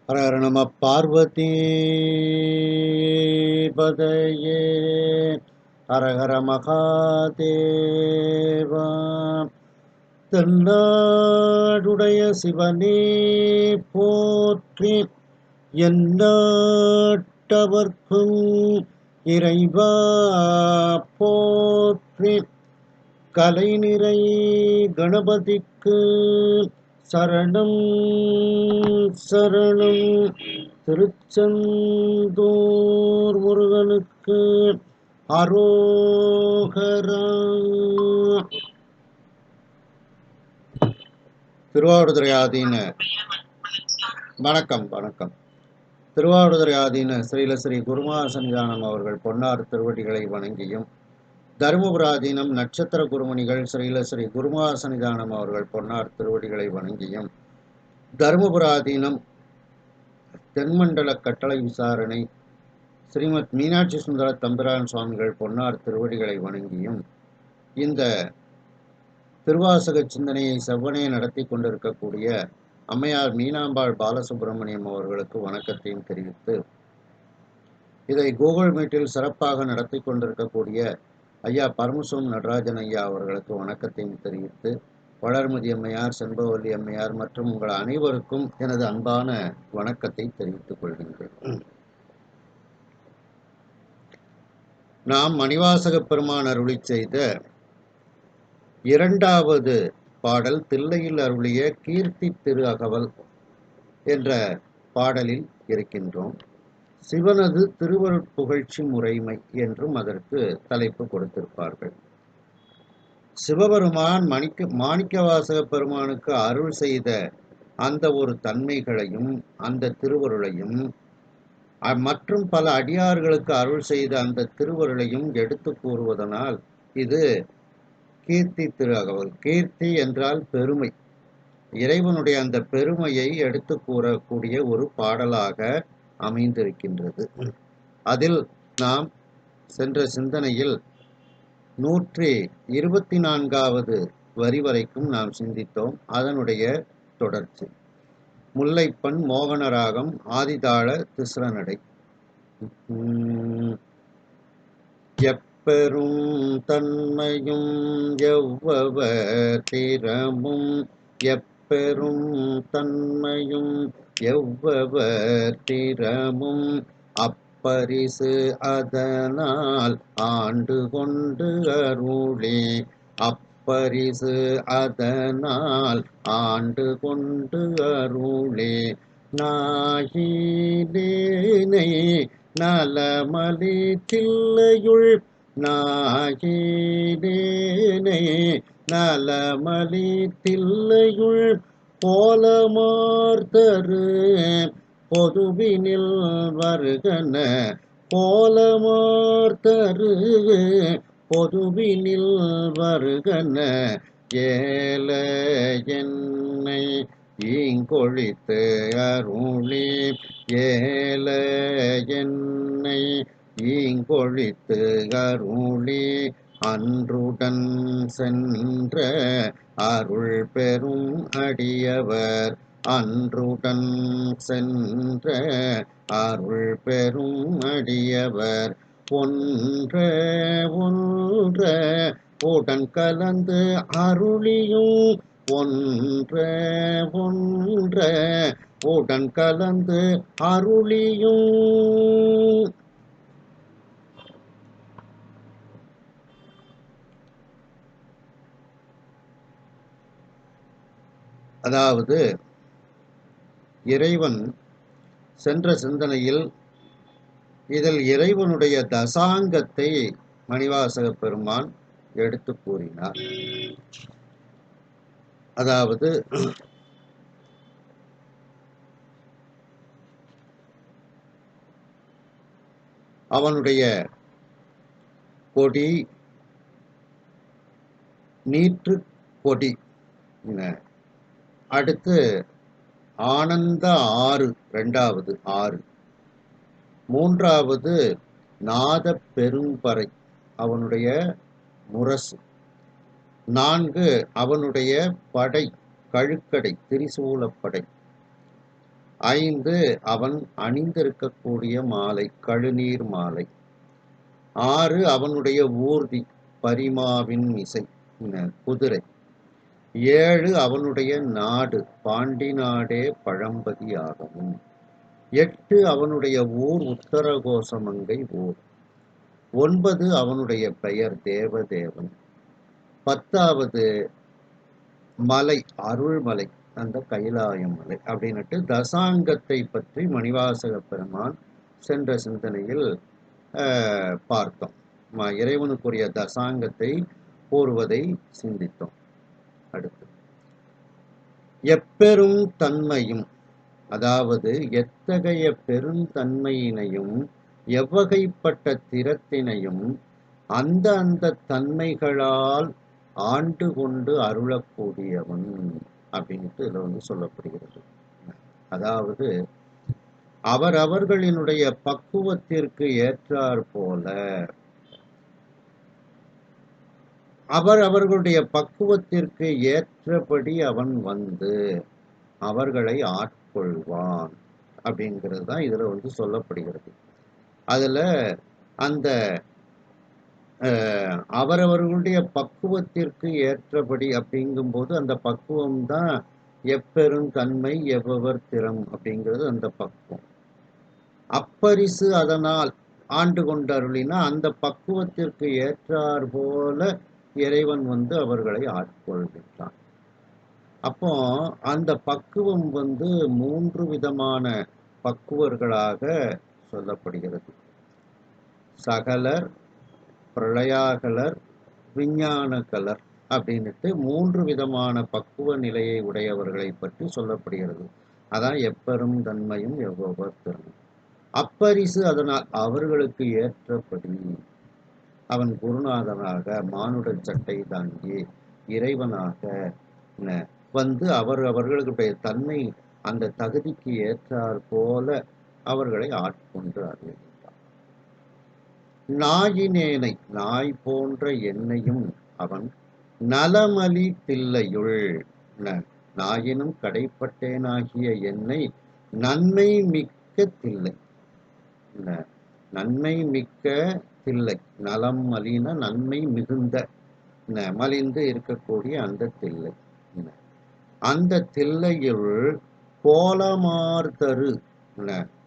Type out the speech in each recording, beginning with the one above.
ஹர ஹர நம பார்வதி பதையே ஹர ஹர மகாதேவா. தென்னாடுடைய சிவனே போற்றி, எந்நாட்டவர்க்கும் இறைவா போற்றி. கலைநிறை கணபதிக்கு சரணம் சரணம். திருச்செந்தூர் முருகனுக்கு அரோகரா. திருவாவடுதுறை ஆதீன வணக்கம் வணக்கம். திருவாவடுதுறை ஆதீன ஸ்ரீ குருமா சன்னிதானம் அவர்கள் பொன்னார் திருவடிகளை வணங்கியும், தருமபுராதீனம் நட்சத்திர குருமணிகள் ஸ்ரீ குருமா சன்னிதானம் அவர்கள் பொன்னார் திருவடிகளை வணங்கியும், தருமபுராதீனம் தென்மண்டல கட்டளை விசாரணை ஸ்ரீமத் மீனாட்சி சுந்தர தம்பிரான் சுவாமிகள் பொன்னார் திருவடிகளை வணங்கியும், இந்த திருவாசக சிந்தனையை செவ்வனே நடத்தி கொண்டிருக்கக்கூடிய அம்மையார் மீனாம்பாள் பாலசுப்பிரமணியம் அவர்களுக்கு வணக்கத்தையும் தெரிவித்து, இதை கூகுள் மீட்டில் சிறப்பாக நடத்தி கொண்டிருக்கக்கூடிய ஐயா பரமசிவம் நடராஜன் ஐயா அவர்களுக்கு வணக்கத்தையும் தெரிவித்து, வளர்மதி அம்மையார், செண்பவல்லி அம்மையார் மற்றும் உங்கள் அனைவருக்கும் எனது அன்பான வணக்கத்தை தெரிவித்துக் கொள்கின்றேன். நாம் மணிவாசக பெருமான் அருளி செய்த இரண்டாவது பாடல் தில்லையில் அருளிய கீர்த்தி திரு அகவல் என்ற பாடலில் இருக்கின்றோம். சிவனது திருவருட்புகழ்ச்சி முறைமை என்றும் அதற்கு தலைப்பு கொடுத்திருப்பார்கள். சிவபெருமான் மாணிக்கவாசக பெருமானுக்கு அருள் செய்த அந்த ஒரு தன்மைகளையும் அந்த திருவருளையும் மற்றும் பல அடியார்களுக்கு அருள் செய்த அந்த திருவருளையும் எடுத்து கூறுவதனால் இது கீர்த்தி திரு அகவல். கீர்த்தி என்றால் பெருமை, இறைவனுடைய அந்த பெருமையை எடுத்து கூறக்கூடிய ஒரு பாடலாக அமைந்திருக்கின்றது. அதில் நாம் சென்ற சிந்தனையில் 124வது வரி வரைக்கும் நாம் சிந்தித்தோம். அதனுடைய தொடர்ச்சி முல்லைப்பண் மோகனராகம் ஆதிதாள திஸ்ரநடை. எப்பெரும் தன்மையும் எவ்வவர் திறமும், எப்பெரும் தன்மையும் எவ்வவர் திறமும், அப்பரிசு அதனால் ஆண்டு கொண்டு அருளே, அப்பரிசு அதனால் ஆண்டு கொண்டு அருளே. நாயினேனை நலமலி தில்லையுள், நாயினேனை நலமலி தில்லையுள், கோலமார்தரு பொதுவினில் வருகன, கோலமார்தரு பொதுவினில் வருகன, ஏல என்னை ஈங்கொழித்து அருளே, ஏல என்னை ஈங்கொழித்து அருளே. அன்றுடன் சென்ற அருள் பெரும் அடியவர், அன்றுடன் சென்ற அருள் பெரும் அடியவர், ஒன்ற ஒன்ற உடன் கலந்து அருளியும், ஒன்ற ஒன்ற உடன் கலந்து அருளியும். அதாவது இறைவன் சென்ற சிந்தனையில் இதில் இறைவனுடைய தசாங்கத்தை மணிவாசக பெருமான் எடுத்து கூறினார். அதாவது அவனுடைய கொடி, நீற்று கொடி, அடுத்து ஆனந்த ஆறு, இரண்டாவது ஆறு, மூன்றாவது நாத பெரும்பறை அவனுடைய முரசு, 4 அவனுடைய படை கழுக்கடை திரிசூலப்படை. 5 அவன் அணிந்திருக்கக்கூடிய மாலை கழுநீர் மாலை. 6 அவனுடைய ஊர்தி பரிமாவின் இசை குதிரை. 7 அவனுடைய நாடு பாண்டி நாடே பழம்பதி ஆகவும். 8 அவனுடைய ஊர் உத்தரகோசமங்கை ஊர். 9 அவனுடைய பெயர் தேவதேவன். 10வது மலை அருள்மலை அந்த கைலாய மலை அப்படின்னுட்டு தசாங்கத்தை பற்றி மணிவாசக பெருமான் சென்ற சிந்தனையில் பார்த்தோம். இறைவனுக்குரிய தசாங்கத்தை கூறுவதை சிந்தித்தோம். அடுத்து எப்பெரும் தன்மையும், அதாவது எத்தகைய பெருந்தன்மையினையும் எவ்வகைப்பட்ட திறத்தினையும் அந்த தன்மைகளால் ஆண்டு கொண்டு அருளக்கூடியவன் அப்படின்ட்டு இதுல சொல்லப்படுகிறது. அதாவது அவர்களினுடைய பக்குவத்திற்கு ஏற்றார் போல அவர்களுடைய பக்குவத்திற்கு ஏற்றபடி அவன் வந்து அவர்களை ஆட்கொள்வான் அப்படிங்கிறது தான் இதுல சொல்லப்படுகிறது. அதுல அந்த அவரவர்களுடைய பக்குவத்திற்கு ஏற்றபடி அப்படிங்கும்போது அந்த பக்குவம் தான் எப்பெரும் தன்மை எவ்வவர் திறம் அப்படிங்கிறது அந்த பக்குவம். அப்பரிசு அதனால் ஆண்டு கொண்டருளினா அந்த பக்குவத்திற்கு ஏற்றார் போல இறைவன் வந்து அவர்களை ஆட்கொள்கின்றான். அப்போ அந்த பக்குவம் 3 விதமான பக்குவர்களாக சொல்லப்படுகிறது. சகலர், பிரளயாகலர், விஞ்ஞான கலர் அப்படின்னுட்டு 3 விதமான பக்குவ நிலையை உடையவர்களை பற்றி சொல்லப்படுகிறது. அதான் எப்பெரும் தன்மையும் எவ்வொரு திறனும். அப்பரிசு அதனால் அவர்களுக்கு ஏற்றபடி அவன் குருநாதனாக மானுட சட்டை தாங்கி இறைவனாக வந்து அவர்களுடைய தன்மை அந்த தகுதிக்கு ஏற்றார் போல அவர்களை ஆட்கொண்டு அறிவித்தார். நாயினேனை நாய் போன்ற என்னையும் அவன் நலமலி தில்லையுள் நாயினும் கடைப்பட்டேனாகிய என்னை நன்மை மிக்க தில்லை. நன்மை மிக்க தில்லை, நலம் மலின நன்மை மிகுந்த மலிந்து இருக்கக்கூடிய அந்த தில்லை. அந்த தில்லையுள் கோலமார்தரு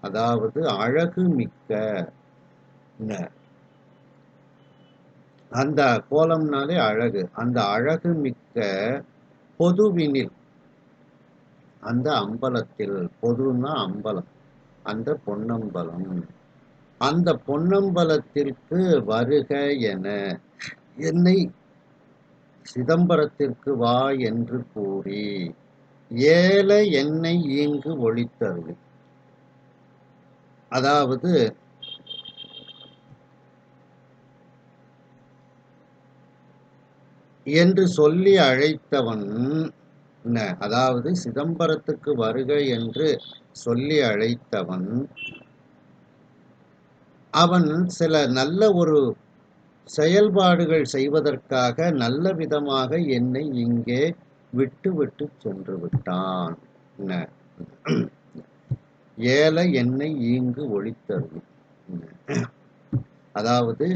அதாவது அழகு மிக்க, அந்த கோலம்னாலே அழகு, அந்த அழகு மிக்க பொதுவினில் அந்த அம்பலத்தில், பொதுன்னா அம்பலம், அந்த பொன்னம்பலம், அந்த பொன்னம்பலத்திற்கு வருக என என்னை சிதம்பரத்திற்கு வா என்று கூறி ஏல என்னை ஈங்கு ஒளித்தருளி. அதாவது என்று சொல்லி அழைத்தவன், அதாவது சிதம்பரத்துக்கு வருக என்று சொல்லி அழைத்தவன் அவன் சில நல்ல ஒரு செயல்பாடுகள் செய்வதற்காக நல்ல விதமாக என்னை இங்கே விட்டு விட்டு சென்று விட்டான். ஏல என்னை ஈங்கு ஒளித்தருளி. அதாவது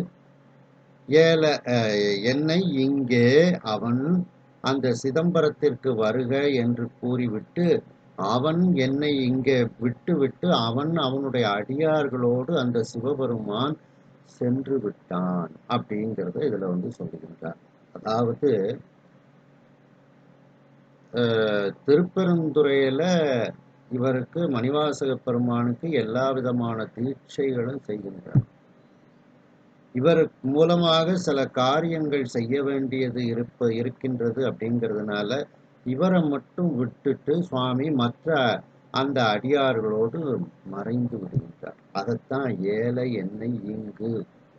ஏல என்னை இங்கே அவன் அந்த சிதம்பரத்திற்கு வருக என்று கூறிவிட்டு அவன் என்னை இங்கே விட்டு அவன் அவனுடைய அடியார்களோடு அந்த சிவபெருமான் சென்று விட்டான் அப்படிங்கிறத இதுல சொல்லுகின்றார். அதாவது திருப்பெருந்துறையில இவருக்கு மணிவாசக பெருமானுக்கு எல்லா விதமான தீட்சைகளும் செய்கின்றார். இவர் மூலமாக சில காரியங்கள் செய்ய வேண்டியது இருக்கின்றது அப்படிங்கிறதுனால இவரை மட்டும் விட்டுட்டு சுவாமி மற்ற அந்த அடியார்களோடு மறைந்து விடுகின்றார். அதைத்தான் ஏல என்னை இங்கு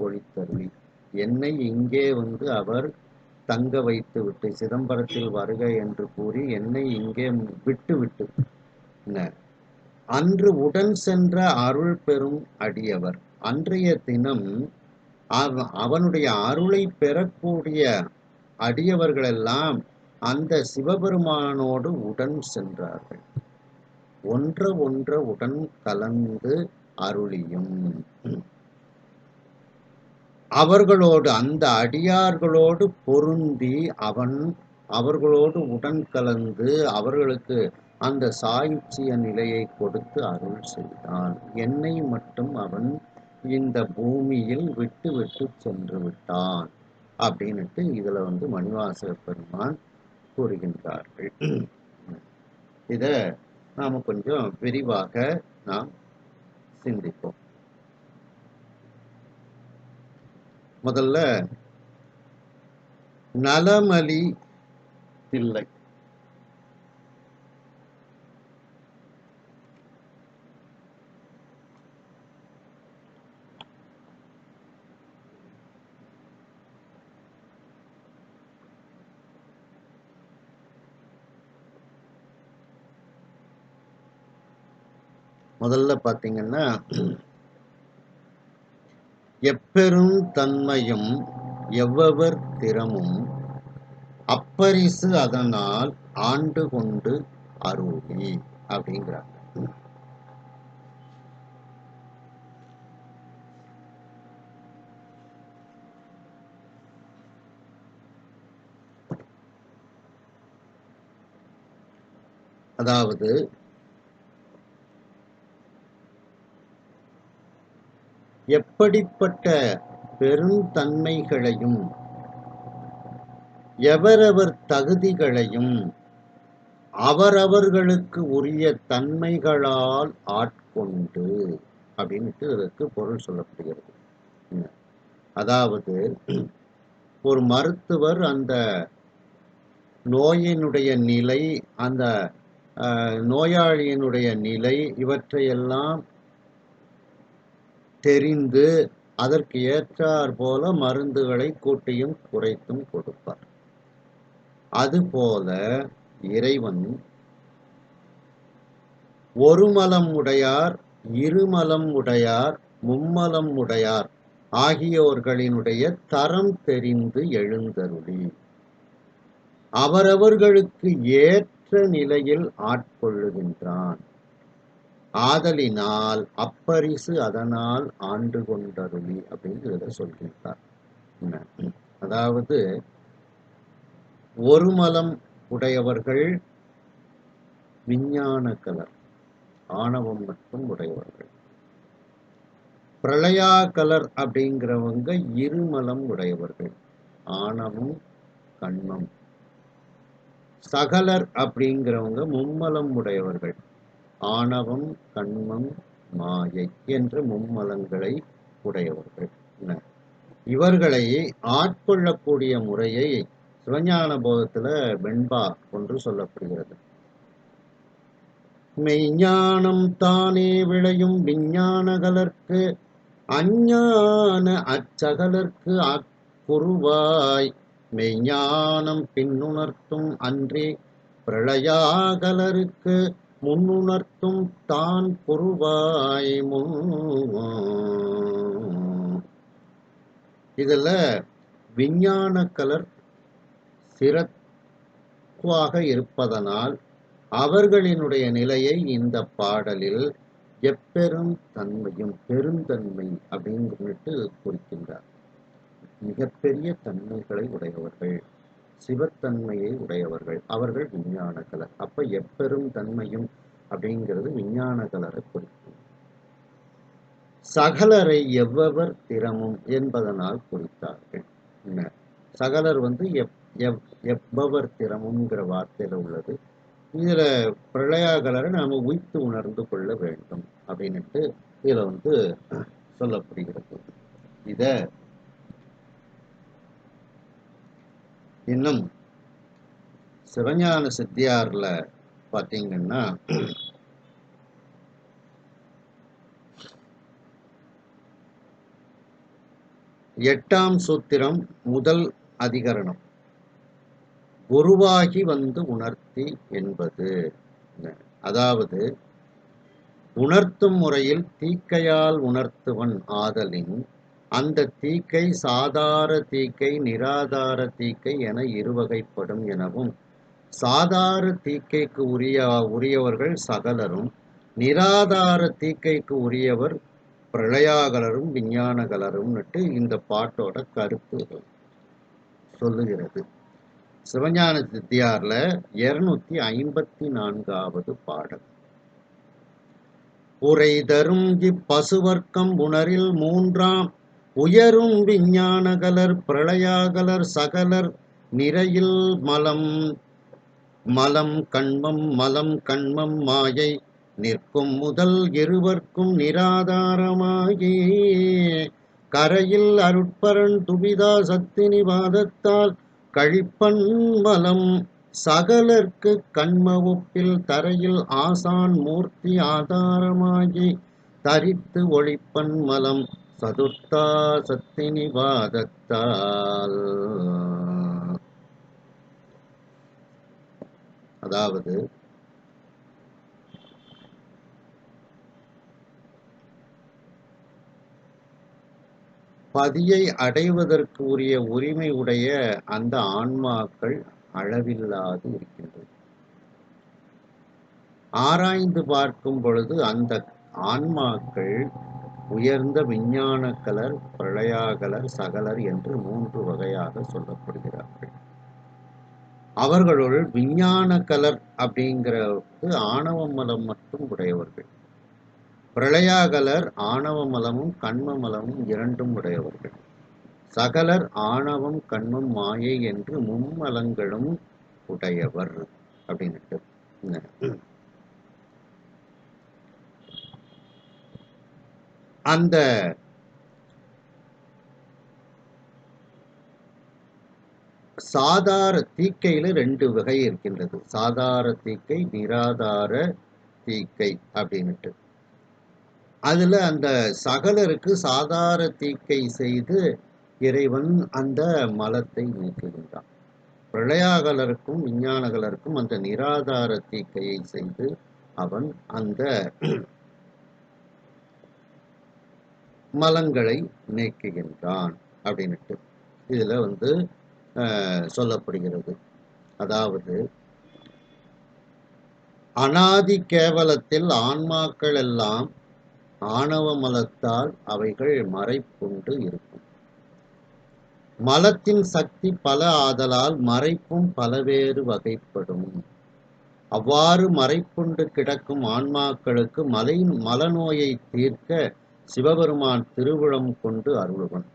ஒளித்தருளி, என்னை இங்கே அவர் தங்க வைத்து விட்டு சிதம்பரத்தில் வருக என்று கூறி என்னை இங்கே விட்டு அன்று உடன் சென்ற அருள் பெறும் அடியவர். அன்றைய தினம் அவனுடைய அருளை பெறக்கூடிய அடியவர்களெல்லாம் அந்த சிவபெருமானோடு உடன் சென்றார்கள். ஒன்ற உடன் கலந்து அருளியும் அவர்களோடு அந்த அடியார்களோடு பொருந்தி அவர்களோடு உடன் கலந்து அவர்களுக்கு அந்த சாயுச்சிய நிலையை கொடுத்து அருள் செய்தான். என்னை மட்டும் அவன் இந்த பூமியில் விட்டு விட்டு சென்று விட்டான் அப்படின்னுட்டு இதுல மணிவாசக பெருமான் கூறுகின்றார்கள். இத நாம கொஞ்சம் விரிவாக நாம் சிந்திப்போம். முதல்ல நலமலி தில்லை. முதல்ல பாத்தீங்கன்னா, எப்பெரும் தன்மையும் எவ்வவர் திறமும் அப்பரிசு அதனால் ஆண்டு கொண்டு அருளி அப்படிங்கிறாங்க. அதாவது எப்படிப்பட்ட பெருந்தன்மைகளையும் எவரவர் தகுதிகளையும் அவரவர்களுக்கு உரிய தன்மைகளால் ஆட்கொண்டு அப்படின்ட்டு இதற்கு பொருள் சொல்லப்படுகிறது. அதாவது ஒரு மருத்துவர் அந்த நோயினுடைய நிலை, அந்த நோயாளியினுடைய நிலை இவற்றையெல்லாம் தெரிந்து அதற்கு ஏற்றார் போல மருந்துகளை கூட்டியும் குறைத்தும் கொடுப்பார். அதுபோல இறைவன் ஒரு மலம் உடையார், இருமலம் உடையார், மும்மலம் உடையார் ஆகியோர்களினுடைய தரம் தெரிந்து எழுந்தருளி அவரவர்களுக்கு ஏற்ற நிலையில் ஆட்கொள்ளுகின்றான். ஆதலினால் அப்பரிசு அதனால் ஆண்டு கொண்டருளி அப்படின்னு சொல்கின்றார். அதாவது ஒரு மலம் உடையவர்கள் விஞ்ஞான கலர், ஆணவம் மட்டும் உடையவர்கள். பிரளயா கலர் அப்படிங்கிறவங்க இருமலம் உடையவர்கள், ஆணவம் கண்மம். சகலர் அப்படிங்கிறவங்க மும்மலம் உடையவர்கள், ஆணவம் கண்மம் மாயை என்ற மும்மலங்களை உடையவர்கள். இவர்களை ஆட்கொள்ளக்கூடிய முறையை சிவஞான போதத்துல வெண்பா ஒன்று சொல்லப்படுகிறது. மெய்ஞானம் தானே விளையும் விஞ்ஞானகலர்க்கு அஞ்ஞான அச்சகலர்க்கு குருவாய் மெய்ஞானம் பின்னுணர்த்தும் அன்றே பிரளயாகலருக்கு முன்னுணர்த்தும் தான் குருவாய் இதுல விஞ்ஞான கலர் சிறப்பாக இருப்பதனால் அவர்களினுடைய நிலையை இந்த பாடலில் எப்பெரும் தன்மையும் பெருந்தன்மை அப்படின்னு குறிக்கின்றார். மிகப்பெரிய தன்மைகளை உடையவர்கள், சிவத்தன்மையை உடையவர்கள், அவர்கள் விஞ்ஞான கலர். அப்ப எப்பெரும் தன்மையும் அப்படிங்கிறது விஞ்ஞான கலரை குறிக்கும். சகலரை எவ்வவர் திறமும் என்பதனால் குறித்தார்கள். சகலர் எவ்வவர் திறமுங்கிற வார்த்தையில உள்ளது. இதுல பிரளயாகலரை நாம உய்த்து உணர்ந்து கொள்ள வேண்டும் அப்படின்னுட்டு இதுல சொல்லப்படுகிறது. இத இன்னும் சிவஞான சித்தியார்ல பாத்தீங்கன்னா எட்டாம் சூத்திரம் முதல் அதிகரணம் குருவாகி வந்து உணர்த்தி என்பது. அதாவது உணர்த்தும் முறையில் தீக்கையால் உணர்த்துவன் ஆதலின் அந்த தீக்கை சாதார தீக்கை நிராதார தீக்கை என இருவகைப்படும் எனவும் சாதார தீக்கைக்கு உரியவர்கள் சகலரும், நிராதார தீக்கைக்கு உரியவர் பிரளயாகலரும் விஞ்ஞானகலரும்னுட்டு இந்த பாட்டோட கருத்து சொல்லுகிறது. சிவஞான சித்தியார்ல 254வது பாடல். உரை தரும் இப்பசுவர்க்கம் உணரில் மூன்றாம் உயரும் விஞ்ஞானகலர் பிரளயாகலர் சகலர் நிறையில் மலம் கண்மம் மாயை நிற்கும் முதல் இருவர்க்கும் நிராதாரமாகி கரையில் அருட்பரன் துபிதா சத்தினி வாதத்தால் கழிப்பன் மலம் சகலர்க்கு கண்ம ஒப்பில் தரையில் ஆசான் மூர்த்தி ஆதாரமாகி தரித்து ஒழிப்பன் மலம் சதுர்த்தா சத்தினி வாதத்தால். அதாவது பதியை அடைவதற்கு உரிய உரிமை உடைய அந்த ஆன்மாக்கள் அளவில்லாது இருக்கின்றது. ஆராய்ந்து பார்க்கும் பொழுது அந்த ஆன்மாக்கள் உயர்ந்த விஞ்ஞானகலர், பிரளயாகலர், சகலர் என்று 3 வகையாக சொல்லப்படுகிறார்கள். அவர்களுள் விஞ்ஞானகலர் அப்படிங்கிறது ஆணவ மலம் மட்டும் உடையவர்கள். பிரளயாகலர் ஆணவ மலமும் கண்ம மலமும் 2ம் உடையவர்கள். சகலர் ஆணவம் கண்மம் மாயை என்று மும்மலங்களும் உடையவர் அப்படின்ட்டு. அந்த சாதார தீக்கையில 2 வகை இருக்கின்றது. சாதார தீக்கை, நிராதார தீக்கை அப்படின்ட்டு. அதுல அந்த சகலருக்கு சாதார தீக்கை செய்து இறைவன் அந்த மலத்தை நீக்குகின்றான். பிரளயாகலருக்கும் விஞ்ஞானகலருக்கும் அந்த நிராதார தீக்கையை செய்து அவன் அந்த மலங்களை நீக்குகின்றான் அப்படின்ட்டு இதுல சொல்லப்படுகிறது. அதாவது அனாதி கேவலத்தில் ஆன்மாக்கள் எல்லாம் ஆணவ மலத்தால் அவைகள் மறைப்புண்டு இருக்கும். மலத்தின் சக்தி பல ஆதலால் மறைப்பும் பலவேறு வகைப்படும். அவ்வாறு மறைப்புண்டு கிடக்கும் ஆன்மாக்களுக்கு மலநோயை தீர்க்க சிவபெருமான் திருவுளம் கொண்டு அருள்வன்.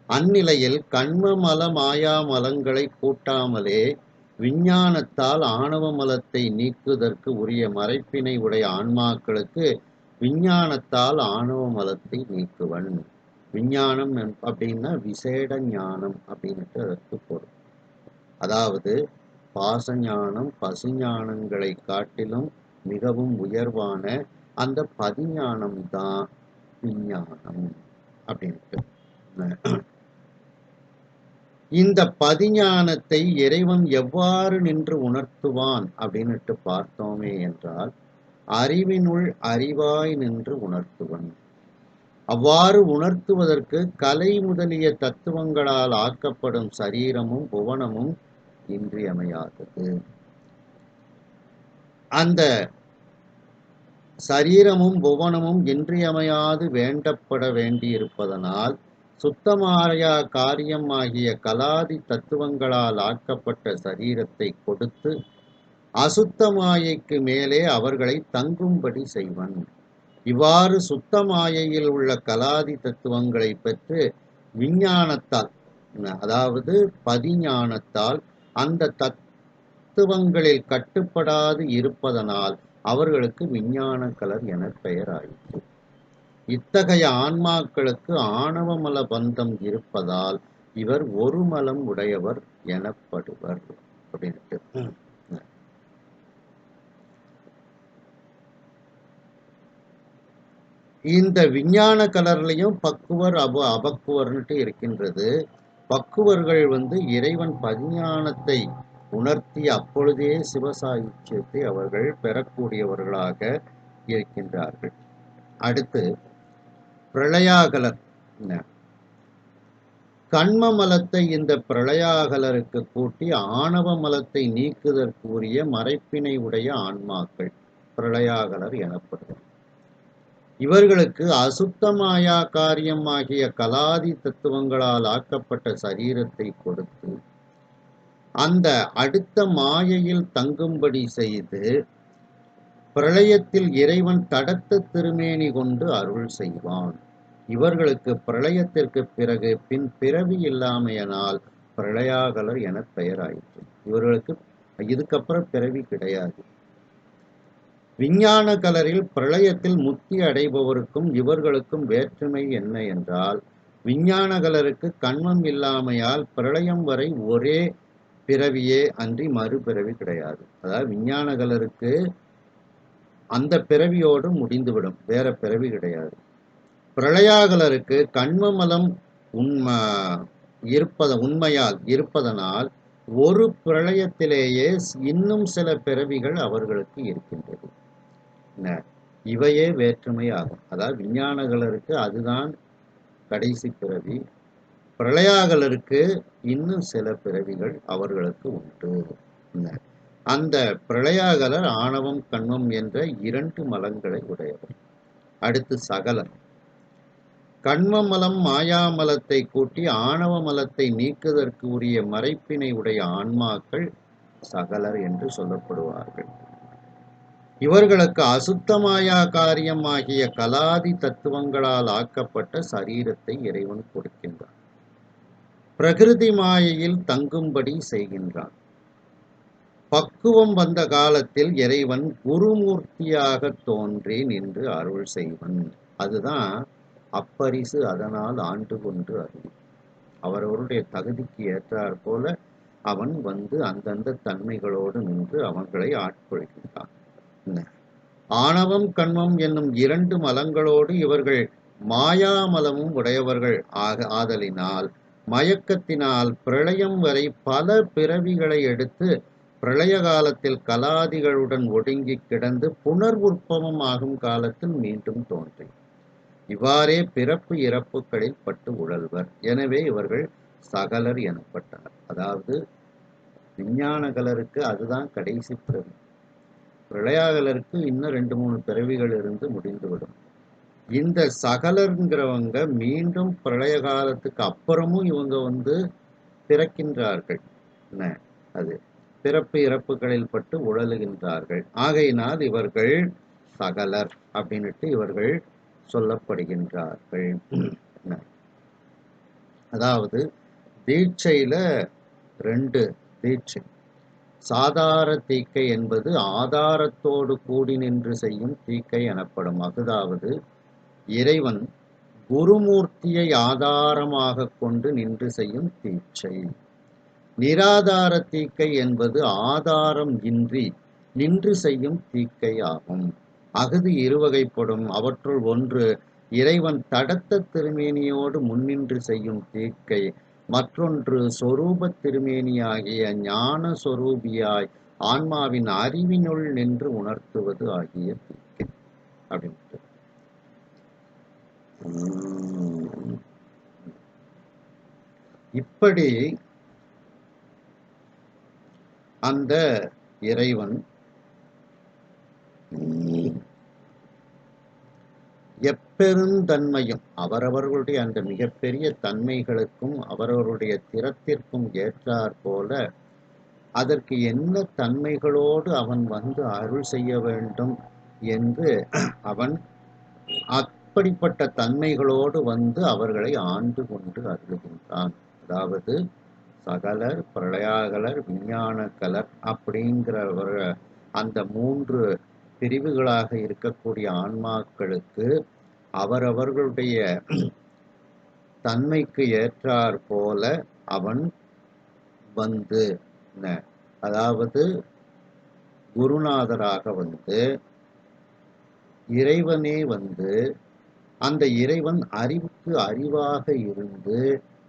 அந்நிலையில் கண்ம மல மாயா மலங்களை கூட்டாமலே விஞ்ஞானத்தால் ஆணவ மலத்தை நீக்குவதற்கு உரிய மறைப்பினை உடைய ஆன்மாக்களுக்கு விஞ்ஞானத்தால் ஆணவ மலத்தை நீக்குவன். விஞ்ஞானம் அப்படின்னா விசேட ஞானம் அப்படின்ட்டு அதற்கு பொருள். அதாவது பாசஞானம் பசுஞானங்களை காட்டிலும் மிகவும் உயர்வான அந்த பதிஞானம் தான் விஞ்ஞானம் அப்படின்ட்டு. இந்த பதிஞானத்தை இறைவன் எவ்வாறு நின்று உணர்த்துவான் அப்படின்னுட்டு பார்த்தோமே என்றால், அறிவினுள் அறிவாய் நின்று உணர்த்துவன். அவ்வாறு உணர்த்துவதற்கு கலை முதலிய தத்துவங்களால் ஆக்கப்படும் சரீரமும் புவனமும் இன்றியமையாதது. அந்த சரீரமும் புவனமும் இன்றியமையாது வேண்டப்பட வேண்டியிருப்பதனால் சுத்தமாயா காரியம் ஆகிய கலாதி தத்துவங்களால் ஆக்கப்பட்ட சரீரத்தை கொடுத்து அசுத்தமாயைக்கு மேலே அவர்களை தங்கும்படி செய்வன். இவ்வாறு சுத்தமாயையில் உள்ள கலாதி தத்துவங்களை பெற்று விஞ்ஞானத்தால், அதாவது பதிஞானத்தால் அந்த தத்துவங்களில் கட்டுப்படாது இருப்பதனால் அவர்களுக்கு விஞ்ஞானகலர் என பெயராயிற்று. இத்தகைய ஆன்மாக்களுக்கு ஆணவமல பந்தம் இருப்பதால் இவர் ஒரு மலம் உடையவர் எனப்படுவர் அப்படின்ட்டு. இந்த விஞ்ஞான கலர்லையும் பக்குவர் அபக்குவர்ன்ட்டு இருக்கின்றது. பக்குவர்கள் இறைவன் பதிஞானத்தை உணர்த்தி அப்பொழுதே சிவசாயுச்சியத்தை அவர்கள் பெறக்கூடியவர்களாக இருக்கின்றார்கள். அடுத்து பிரளயாகலர். கண்ம மலத்தை இந்த பிரளயாகலருக்கு கூட்டி ஆணவ மலத்தை நீக்குதற்குரிய மறைப்பினை உடைய ஆன்மாக்கள் பிரளயாகலர் எனப்படுவர். இவர்களுக்கு அசுத்தமாயா காரியம் ஆகிய கலாதி தத்துவங்களால் ஆக்கப்பட்ட சரீரத்தை கொடுத்து அந்த அடுத்த மாயையில் தங்கும்படி செய்து பிரளயத்தில் இறைவன் தடத்த திருமேனி கொண்டு அருள் செய்வான். இவர்களுக்கு பிரளயத்திற்கு பிறகு பின் பிறவி இல்லாமையினால் பிரளயாகலர் என பெயராயிற்று. இவர்களுக்கு இதுக்கப்புறம் பிறவி கிடையாது. விஞ்ஞான கலரில் பிரளயத்தில் முக்தி அடைபவருக்கும் இவர்களுக்கும் வேற்றுமை என்ன என்றால், விஞ்ஞான கலருக்கு கண்மம் இல்லாமையால் பிரளயம் வரை ஒரே பிறவியே அன்றி மறுபிறவி கிடையாது. அதாவது விஞ்ஞான கலருக்கு அந்த பிறவியோடு முடிந்துவிடும், வேற பிறவி கிடையாது. பிரளயாகலருக்கு கண்மமலம் உண்மையால் இருப்பதனால் ஒரு பிரளயத்திலேயே இன்னும் சில பிறவிகள் அவர்களுக்கு இருக்கின்றது. இவையே வேற்றுமை ஆகும். அதாவது விஞ்ஞானகலருக்கு அதுதான் கடைசி பிறவி, பிரளயாகலருக்கு இன்னும் சில பிறவிகள் அவர்களுக்கு உண்டு. அந்த பிரளயாகலர் ஆணவம் கண்மம் என்ற 2 மலங்களை உடையவர். அடுத்து சகலர். கண்மமலம் மாயாமலத்தை கூட்டி ஆணவ மலத்தை நீக்குதற்கு உரிய மறைப்பினை உடைய ஆன்மாக்கள் சகலர் என்று சொல்லப்படுவார்கள். இவர்களுக்கு அசுத்தமாயா காரியம் ஆகிய கலாதி தத்துவங்களால் ஆக்கப்பட்ட சரீரத்தை இறைவன் கொடுக்கின்றான். பிரகிருதி மாயையில் தங்கும்படி செய்கின்றான். பக்குவம் வந்த காலத்தில் இறைவன் குருமூர்த்தியாக தோன்றி நின்று அருள் செய்வன். அதுதான் அப்பரிசு அதனால் ஆண்டு கொண்டு அருள். அவரவருடைய தகுதிக்கு ஏற்றாற் போல அவன் வந்து அந்தந்த தன்மைகளோடு நின்று அவங்களை ஆட்கொள்கின்றான். ஆணவம் கண்மம் என்னும் 2 மலங்களோடு இவர்கள் மாயாமலமும் உடையவர்கள் ஆதலினால் மயக்கத்தினால் பிரளயம் வரை பல பிறவிகளை எடுத்து பிரளய காலத்தில் கலாதிகளுடன் ஒடுங்கி கிடந்து புனர்வுற்பவம் ஆகும் காலத்தில் மீண்டும் தோன்றி இவ்வாறே பிறப்பு இறப்புகளில் பட்டு உழல்வர். எனவே இவர்கள் சகலர் எனப்பட்டனர். அதாவது விஞ்ஞான கலருக்கு அதுதான் கடைசி பிறவி. பிரளயாகலருக்கு இன்னும் 2-3 பிறவிகள் இருந்து முடிந்துவிடும். இந்த சகலருங்கிறவங்க மீண்டும் பிரளய காலத்துக்கு அப்புறமும் இவங்க வந்து பிறக்கின்றார்கள். அது பிறப்பு இறப்புகளில் பட்டு உழலுகின்றார்கள். ஆகையினால் இவர்கள் சகலர் அப்படின்னுட்டு இவர்கள் சொல்லப்படுகின்றார்கள். அதாவது தீட்சையில 2 தீட்சை. சாதார தீக்கை என்பது ஆதாரத்தோடு கூடி நின்று செய்யும் தீக்கை எனப்படும். அதாவது இறைவன் குருமூர்த்தியை ஆதாரமாக கொண்டு நின்று செய்யும் தீட்சை. நிராதார தீக்கை என்பது ஆதாரம் இன்றி நின்று செய்யும் தீக்கை ஆகும். அஃது 2 வகைப்படும். அவற்றுள் ஒன்று இறைவன் தடத்த திருமேனியோடு முன்னின்று செய்யும் தீக்கை, மற்றொன்று சொரூப திருமேனியாகிய ஞான சொரூபியாய் ஆன்மாவின் அறிவினுள் நின்று உணர்த்துவது ஆகிய தீக்கை அப்படின்ட்டு. இப்படி அந்த இறைவன் எப்பெருந்தன்மையும் அவரவர்களுடைய அந்த மிகப்பெரிய தன்மைகளுக்கும் அவரவருடைய திறத்திற்கும் ஏற்றாற் போல அதற்கு என்ன தன்மைகளோடு அவன் வந்து அருள் செய்ய வேண்டும் என்று அவன் அப்படிப்பட்ட தன்மைகளோடு வந்து அவர்களை ஆண்டு கொண்டு அருளுகின்றான். அதாவது சகலர், பிரளயாகலர், விஞ்ஞான கலர் அப்படிங்கிற அந்த 3 பிரிவுகளாக இருக்கக்கூடிய ஆன்மாக்களுக்கு அவரவர்களுடைய தன்மைக்கு ஏற்றாற் போல அவன் வந்து அதாவது குருநாதராக வந்து இறைவனே வந்து அந்த இறைவன் அறிவுக்கு அறிவாக இருந்து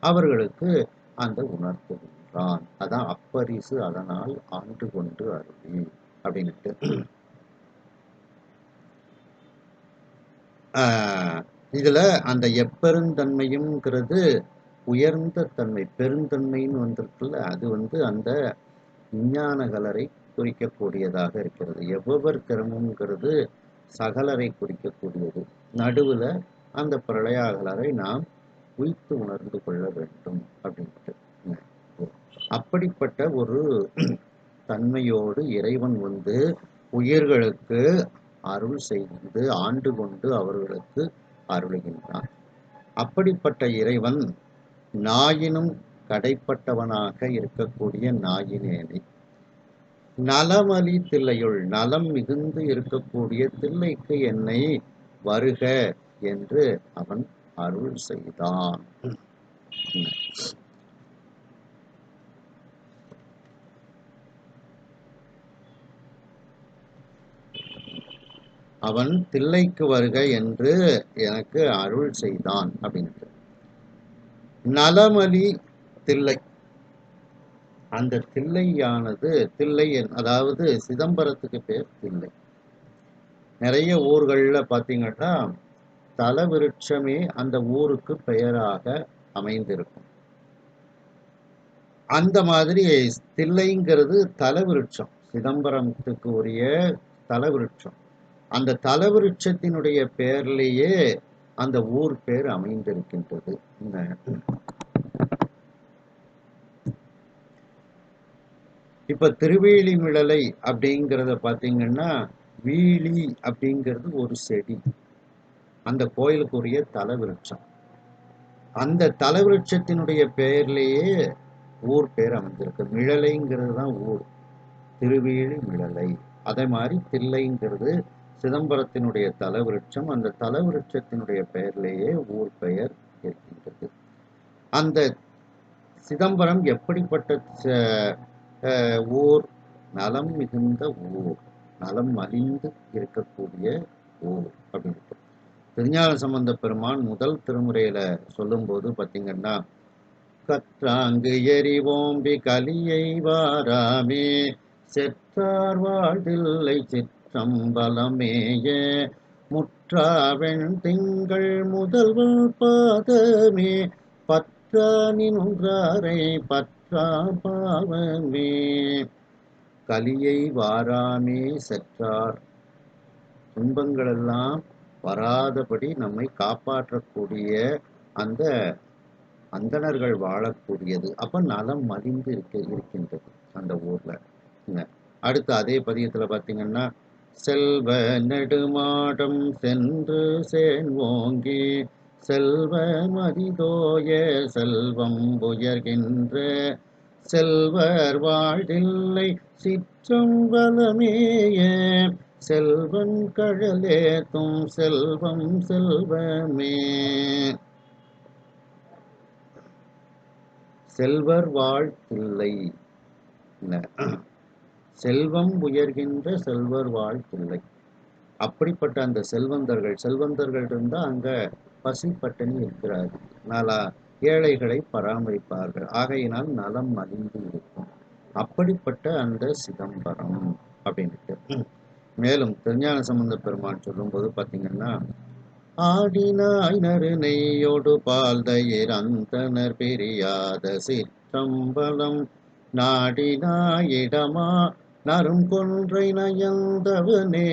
அவர்களுக்கு அந்த உணர்த்துகின்றான். அதான் அப்பரிசு அதனால் ஆண்டு கொண்டு அருளி அப்படின்ட்டு. இதுல அந்த எப்பெருந்தன்மையும்ங்கிறது உயர்ந்த தன்மை, பெருந்தன்மைன்னு வந்திருக்குல்ல, அது அந்த விஞ்ஞான கலரை குறிக்கக்கூடியதாக இருக்கிறது. எவ்வவர் திறமுங்கிறது சகலரை குறிக்கக்கூடியது. நடுவில் அந்த பிரளயாகலரை நாம் உய்த்து உணர்ந்து கொள்ள வேண்டும் அப்படின்ட்டு. அப்படிப்பட்ட ஒரு தன்மையோடு இறைவன் உயிர்களுக்கு அருள் செய்து ஆண்டு கொண்டு அவர்களுக்கு அருளுகின்றான். அப்படிப்பட்ட இறைவன் நாயினும் கடைப்பட்டவனாக இருக்கக்கூடிய நாயினேனை நலமலி தில்லையுள் நலம் மிகுந்து இருக்கக்கூடிய தில்லைக்கு என்னை வருக என்று அவன் அருள் செய்தான். அவன் தில்லைக்கு வருக என்று எனக்கு அருள் செய்தான் அப்படின்ட்டு. நலமலி தில்லை, அந்த தில்லையானது தில்லை அதாவது சிதம்பரத்துக்கு பேர் தில்லை. நிறைய ஊர்கள்ல பார்த்தீங்கன்னா தலவிருட்சமே அந்த ஊருக்கு பெயராக அமைந்திருக்கும். அந்த மாதிரி தில்லைங்கிறது தலவிருட்சம், சிதம்பரத்துக்கு உரிய தலவிருட்சம். அந்த தலவிருட்சத்தினுடைய பெயர்லேயே அந்த ஊர் பேர் அமைந்திருக்கின்றது. இப்ப திருவேலிமிழலை அப்படிங்கிறத பார்த்தீங்கன்னா, வீழி அப்படிங்கிறது ஒரு செடி, அந்த கோயிலுக்குரிய தலவிருட்சம். அந்த தலவிருட்சத்தினுடைய பெயர்லேயே ஊர் பேர் அமைஞ்சிருக்கு. மிழலைங்கிறது தான் ஊர், திருவேலி மிழலை. அதே மாதிரி தில்லைங்கிறது சிதம்பரத்தினுடைய தலவிருட்சம், அந்த தலவிருட்சத்தினுடைய பெயர்லேயே ஊர் பெயர் இருக்கின்றது. அந்த சிதம்பரம் எப்படிப்பட்ட ஊர்? நலம் மிகுந்த ஊர், நலம் மலிந்து இருக்கக்கூடிய ஊர் அப்படின்ட்டு திருஞான சம்பந்த பெருமான் முதல் திருமுறையில சொல்லும் போது பார்த்தீங்கன்னா, கற்றாங்கு எரிவோம்பி கலியை வாராமே செற்றார் வாழ்தில்லை சிற்றம்பலமேய முற்றாவெண் திங்கள் முதல்வன் பாதமே பற்றா நின்றாரை பற்றா பாவமே. கலியை வாராமே செற்றார், துன்பங்கள் எல்லாம் வராதபடி நம்மை காப்பாற்றக்கூடிய அந்த அந்தணர்கள் வாழக்கூடியது. அப்ப நலம் மலிந்து இருக்கின்றது அந்த ஊர்ல. அடுத்து அதே பதியத்துல பாத்தீங்கன்னா, செல்வ நெடுமாடம் சென்று சேன்வோங்கி செல்வ மதிதோய செல்வம் உயர்கின்ற செல்வர் வாழ்தில்லை சிற்றம்பலமேய செல்வன் கழலேத்தும் செல்வம் செல்வமே. செல்வர் வாழ்த்தில்லை, செல்வம் உயர்கின்ற செல்வர் வாழ்த்தில்லை. அப்படிப்பட்ட அந்த செல்வந்தர்கள் இருந்தா அங்க பசி பட்டினி இருக்கிறார், ஏழைகளை பராமரிப்பார்கள், ஆகையினால் நலம் மலிந்து இருக்கும். அப்படிப்பட்ட அந்த சிதம்பரம் அப்படின்ட்டு. மேலும் திருஞான சம்பந்த பெருமான் சொல்லும் போது பார்த்தீங்கன்னா, ஆடினாய் நறு நெய்யோடு பால்தயிர் அந்தனர் பிரியாத சிற்றம்பலம் நாடினாயிடமா நரும் கொன்றை நயந்தவனே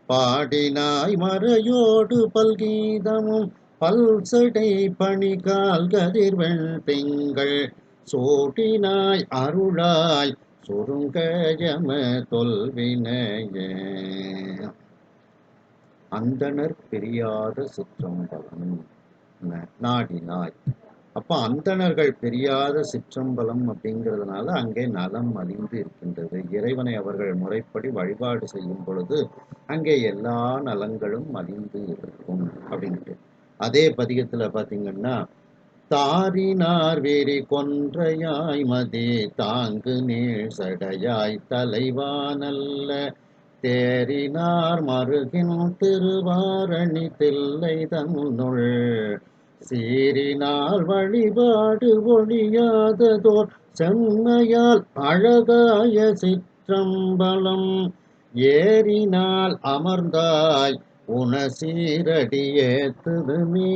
பாடினாய் மறையோடு பல்கீதமும் பல்சடை பணிகால் கதிர்வெண் திங்கள் சோடினாய் அருளாய் சுருங்கயம தொல்வினையே. அந்தனர் பிரியாத சிற்றம்பலம் நாடினாய். அப்ப அந்தணர்கள் பிரியாத சிற்றம்பலம் அப்படிங்கிறதுனால அங்கே நலம் மலிந்து இருக்கின்றது. இறைவனை அவர்கள் முறைப்படி வழிபாடு செய்யும் பொழுது அங்கே எல்லா நலங்களும் மலிந்து இருக்கும் அப்படின்ட்டு. அதே பதிகத்துல பாத்தீங்கன்னா, தாரினார் வேரி கொன்றையாய் மதி தாங்கு நீள் சடையாய் தலைவானல்ல தேரினார் மருகின் திருவாரணி தில்லை தன்னுள் சீரினால் வழிபாடு ஒழியாததோர் செம்மையால் அழகாய சிற்றம்பலம் ஏறினால் அமர்ந்தாய் உன சீரடியே திருமே.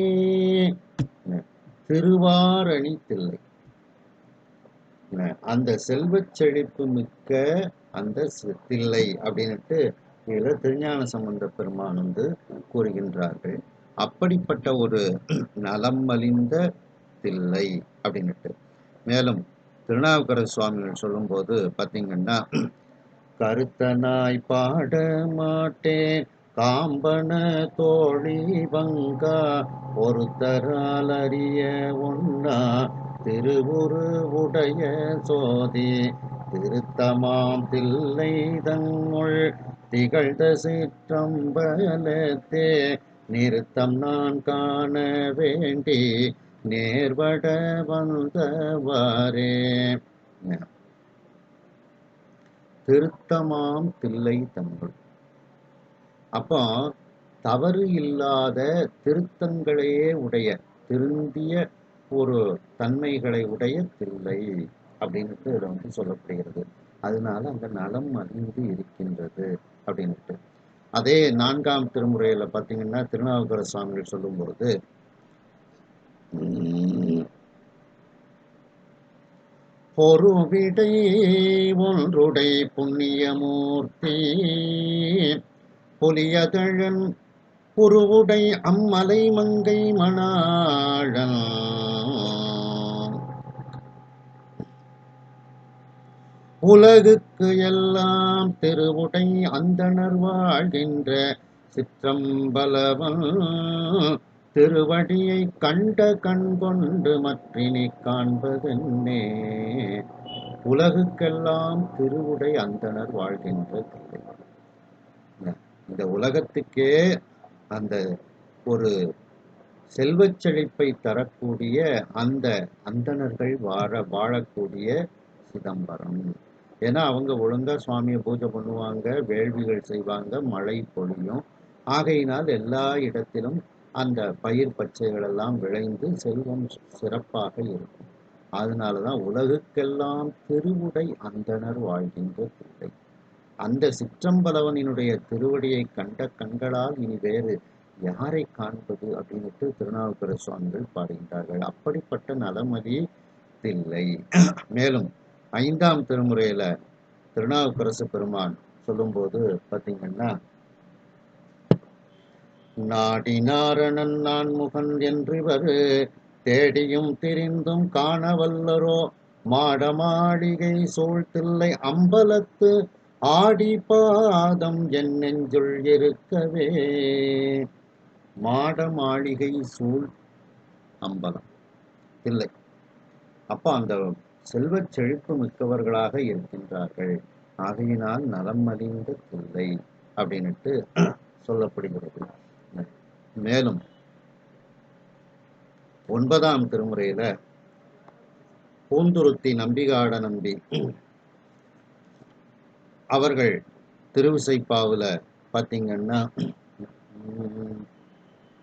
திருவாரணி தில்லை. அந்த செல்வச் செழிப்பு மிக்க அந்த தில்லை அப்படின்னுட்டு இதுல திருஞான சம்பந்த பெருமான் கூறுகின்றார்கள். அப்படிப்பட்ட ஒரு நலம் மலிந்த தில்லை அப்படின்னுட்டு. மேலும் திருநாவுக்கரசு சுவாமிகள் சொல்லும்போது பார்த்தீங்கன்னா, கருத்தனாய் பாட மாட்டேன் காம்பன தோழி பங்கா ஒருத்தரால் அறிய ஒன்னா திருவுரு உடைய சோதி திருத்தமாம் தில்லை தங்குள் திகழ்ந்த சிற்றம்பலத்தே நிறுத்தம் நான் காண வேண்டி நேர்வட வந்தவாறே. திருத்தமாம் தில்லை தங்குள். அப்போ தவறு இல்லாத திருத்தங்களையே உடைய திருந்திய ஒரு தன்மைகளை உடைய தில்லை அப்படின்ட்டு இதில் சொல்லப்படுகிறது. அதனால அந்த நலம் அறிந்து இருக்கின்றது அப்படின்ட்டு. அதே 4ஆம் திருமுறையில பார்த்தீங்கன்னா திருநாவுக்கரசு சுவாமிகள் சொல்லும்போது, பொருவிடை ஒன்றுடை புண்ணியமூர்த்தி புலியதழன் புருவுடை அம்மலை மங்கை மணாழன் உலகுக்கு எல்லாம் திருவுடை அந்தணர் வாழ்கின்ற சிற்றம்பலவன் திருவடியை கண்ட கண் கொண்டு மற்றினை காண்பதென்னே. உலகுக்கெல்லாம் திருவுடை அந்தணர் வாழ்கின்ற தில்லை. இந்த உலகத்துக்கே அந்த ஒரு செல்வச் செழிப்பை தரக்கூடிய அந்த அந்தணர்கள் வாழக்கூடிய சிதம்பரம். ஏன்னா அவங்க ஒழுங்கா சுவாமியை பூஜை பண்ணுவாங்க, வேள்விகள் செய்வாங்க, மழை பொழியும். ஆகையினால் எல்லா இடத்திலும் அந்த பயிர் பச்சைகள் எல்லாம் விளைந்து செல்வம் சிறப்பாக இருக்கும். அதனாலதான் உலகுக்கெல்லாம் திருவுடை அந்தணர் வாழ்கின்ற தில்லை. அந்த சிற்றம்பலவனினுடைய திருவடியை கண்ட கண்களால் இனி வேறு யாரை காண்பது அப்படின்ட்டு திருநாவுக்கரசு சுவாமிகள் பாடுகின்றார்கள். அப்படிப்பட்ட நலமதி தில்லை. மேலும் 5ஆம் திருமுறையில திருநாவுக்கரசு பெருமான் சொல்லும்போது பார்த்தீங்கன்னா, நாடினாரணன் நான் முகன் என்றிவர் தேடியும் திரிந்தும் காணவல்லரோ மாட மாளிகை சூழ்த்தில்லை அம்பலத்து ஆடி பாதம் என் நெஞ்சுள் இருக்கவே. மாட மாளிகை சூழ் அம்பலம் தில்லை. அப்ப அந்த செல்வச் செழிப்பு மிக்கவர்களாக இருக்கின்றார்கள். ஆகையினால் நலம் அறிந்த தில்லை அப்படின்ட்டு சொல்லப்படுகிறது. மேலும் 9ஆம் திருமுறையில பூந்துருத்தி நம்பிகாட நம்பி அவர்கள் திருவிசைப்பாவுல பார்த்தீங்கன்னா,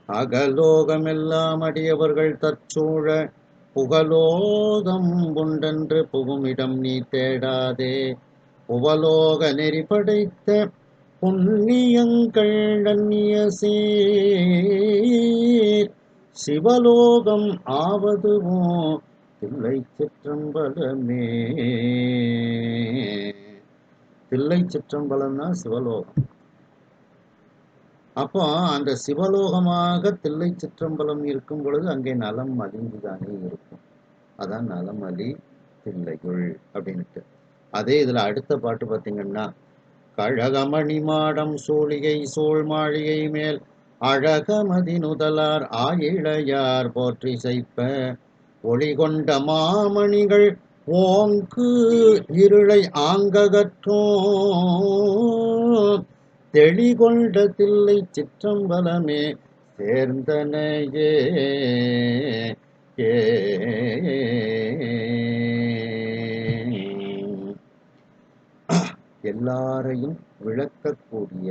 அகலோகமெல்லாம் அடியவர்கள் தற்சூழ புகலோகம் உண்டென்று புகுமிடம் நீ தேடாதே புவலோக நெறி படைத்த புண்ணியங்கள் நன்னிய சீர் சிவலோகம் ஆவதுவோ தில்லை சிற்றம்பலமே. தில்லை சிற்றம்பலம் தான் சிவலோகம். அப்போ அந்த சிவலோகமாக தில்லை சிற்றம்பலம் இருக்கும் பொழுது அங்கே நலம் அழிந்துதானே இருக்கும். அதான் நலமலி தில்லைகள் அப்படின்ட்டு. அதே இதுல அடுத்த பாட்டு பார்த்தீங்கன்னா, கழகமணி மாடம் சூழிகை சூழ் மாளிகை மேல் அழகமதி நுதலார் ஆயிழையார் போற்றி செய்ப்ப ஒளி கொண்ட மாமணிகள் ஓங்கு இருளை ஆங்ககற்றோ தெளிகொண்ட தில்லை சிற்றம்பலமே சேர்ந்தனையே. எல்லாரையும் விளக்கக்கூடிய,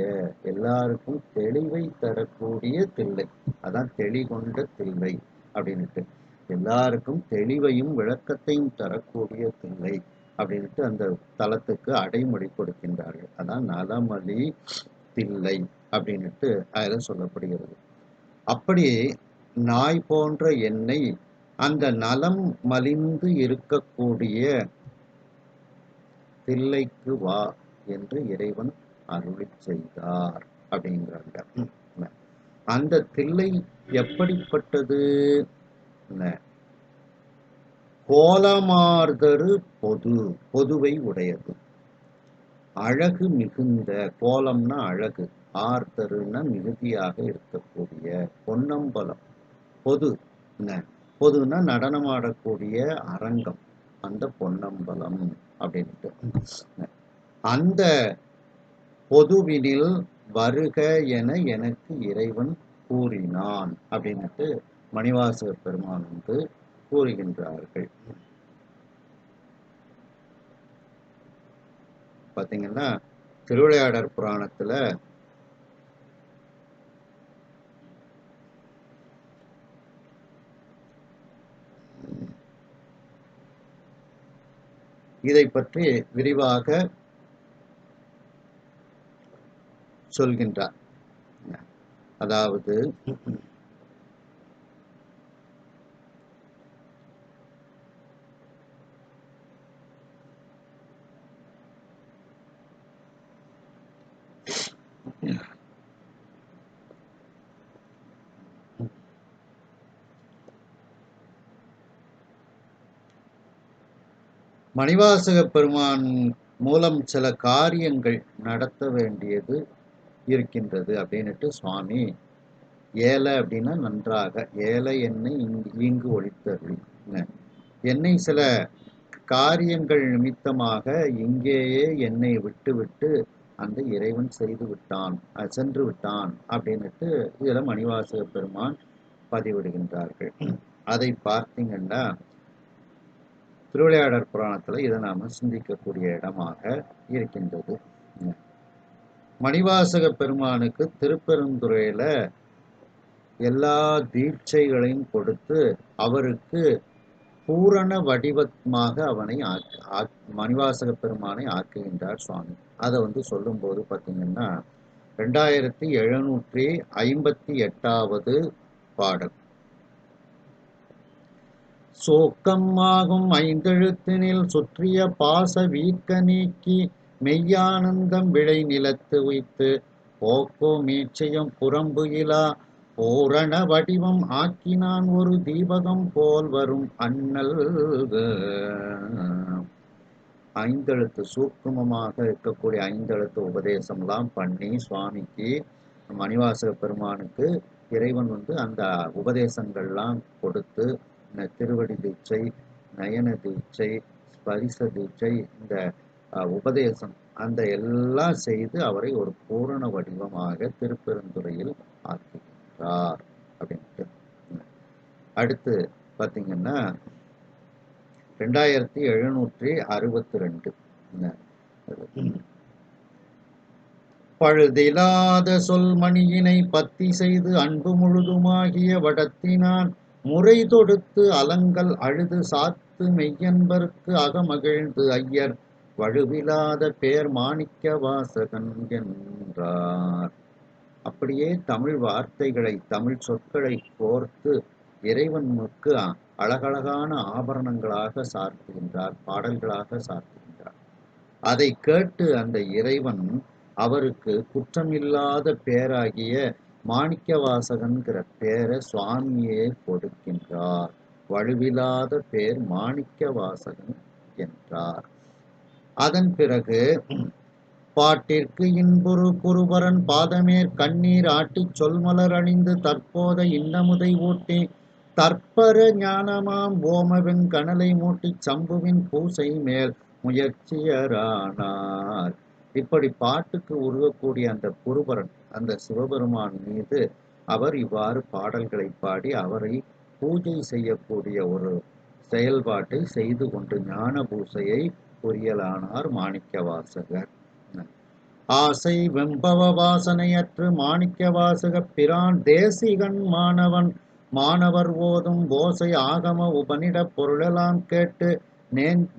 எல்லாருக்கும் தெளிவை தரக்கூடிய தில்லை. அதான் தெளிகொண்ட தில்லை அப்படின்ட்டு. எல்லாருக்கும் தெளிவையும் விளக்கத்தையும் தரக்கூடிய தில்லை அப்படின்ட்டு அந்த தலத்துக்கு அடைமொழி கொடுக்கின்றார்கள். அதான் நலமலி தில்லை அப்படின்ட்டு அதில் சொல்லப்படுகிறது. அப்படி நாய் போன்ற என்னை அந்த நலம் மலிந்து இருக்கக்கூடிய தில்லைக்கு வா என்று இறைவன் அருளி செய்தார் அப்படிங்கிறாங்க. அந்த தில்லை எப்படிப்பட்டது? கோலமார்தரு பொதுவை உடையது, அழகு மிகுந்த, கோலம்னா அழகு, ஆர்தருன்னா மிகுதியாக இருக்கக்கூடிய, பொன்னம்பலம் பொதுன்னா நடனமாடக்கூடிய அரங்கம், அந்த பொன்னம்பலம் அப்படின்ட்டு. அந்த பொதுவினில் வருக என எனக்கு இறைவன் கூறினான் அப்படின்ட்டு மணிவாசகப் பெருமான் வந்து கூறுகின்றார்கள். பாத்தீங்கன்னா திருவிளையாடற் புராணத்துல இதை பற்றி விரிவாக சொல்கின்றார். அதாவது மணிவாசகப் பெருமான் மூலம் சில காரியங்கள் நடத்த வேண்டியது இருக்கின்றது அப்படின்னுட்டு சுவாமி ஏல அப்படின்னா நன்றாக, ஏல என்னை இங்கு ஒழித்தருளி, என்னை சில காரியங்கள் நிமித்தமாக இங்கேயே என்னை விட்டு அந்த இறைவன் சென்று விட்டான் அப்படின்னுட்டு இதுல மணிவாசக பெருமான் பதிவிடுகின்றார்கள். அதை பார்த்தீங்கன்னா திருவிளையாடற் புராணத்துல இதை நாம சிந்திக்கக்கூடிய இடமாக இருக்கின்றது. மணிவாசக பெருமானுக்கு திருப்பெருந்துறையில எல்லா தீட்சைகளையும் கொடுத்து அவருக்கு பூரண வடிவமாக அவனை மணிவாசக பெருமானை ஆக்குகின்றார் சுவாமி. அதை வந்து சொல்லும் போது பார்த்தீங்கன்னா 2758வது பாடல். சோக்கம் ஆகும் ஐந்தெழுத்தினில் சுற்றிய பாச வீக்க நீக்கி மெய்யானந்தம் விளை நிலத்து உய்த்து போக்கோ மீட்சையும் புறம்பு இலா பூரண வடிவம் ஆக்கினான் ஒரு தீபகம் போல் வரும் அண்ணல். ஐந்தெழுத்து சூக்குமமாக இருக்கக்கூடிய ஐந்தெழுத்து உபதேசம்லாம் பண்ணி சுவாமிக்கு மணிவாசக பெருமானுக்கு இறைவன் வந்து அந்த உபதேசங்கள்லாம் கொடுத்து திருவடி தீட்சை, நயன தீட்சை, ஸ்பரிச தீட்சை, இந்த உபதேசம் அந்த எல்லாம் செய்து அவரை ஒரு பூரண வடிவமாக திருப்பெருந்துறையில் ஆக்குகின்றார் அப்படின்ட்டு. அடுத்து பார்த்தீங்கன்னா 2762 பழுதிலாத சொல்மணியினை பத்தி செய்து அன்பு முழுதுமாகிய வடத்தினான் முறை தொடுத்து அலங்கல் அழுது சாத்து மெய்யன்பருக்கு அகமகிழ்ந்து ஐயர் வழுவிலாத பேர் மாணிக்க வாசகன் என்றார். அப்படியே தமிழ் வார்த்தைகளை, தமிழ் சொற்களை கோர்த்து இறைவனுக்கு அழகழகான ஆபரணங்களாக சார்த்துகின்றார், பாடல்களாக சார்த்துகின்றார். அதை கேட்டு அந்த இறைவன் அவருக்கு குற்றமில்லாத பேராகிய மாணிக்க வாசகன்கிற பேரை சுவாமியே கொடுக்கின்றார். வலுவில்லாத பேர் மாணிக்க வாசகன் என்றார். அதன் பிறகு பாட்டிற்கு இன்புறு குருபரன் பாதமேற் கண்ணீர் ஆட்டிச் சொல்மலர் அணிந்து தற்போத இன்னமுதை ஊட்டி தற்பர ஞானமாம் ஓமவெங் கனலை மூட்டிச் சம்புவின் பூசை மேல் முயற்சியரானார். இப்படி பாட்டுக்கு உருவக்கூடிய அந்த குருபரன், அந்த சிவபெருமான் மீது அவர் இவ்வாறு பாடல்களை பாடி அவரை பூஜை செய்யக்கூடிய ஒரு செயல்பாட்டை செய்து கொண்டு ஞான பூசையை புரியலானார் மாணிக்க வாசகர். ஆசை வெம்பவ வாசனையற்று மாணிக்க வாசக பிரான் தேசிகன் மாணவர் ஓதும் ஓசை ஆகம உபனிட பொருளெல்லாம் கேட்டு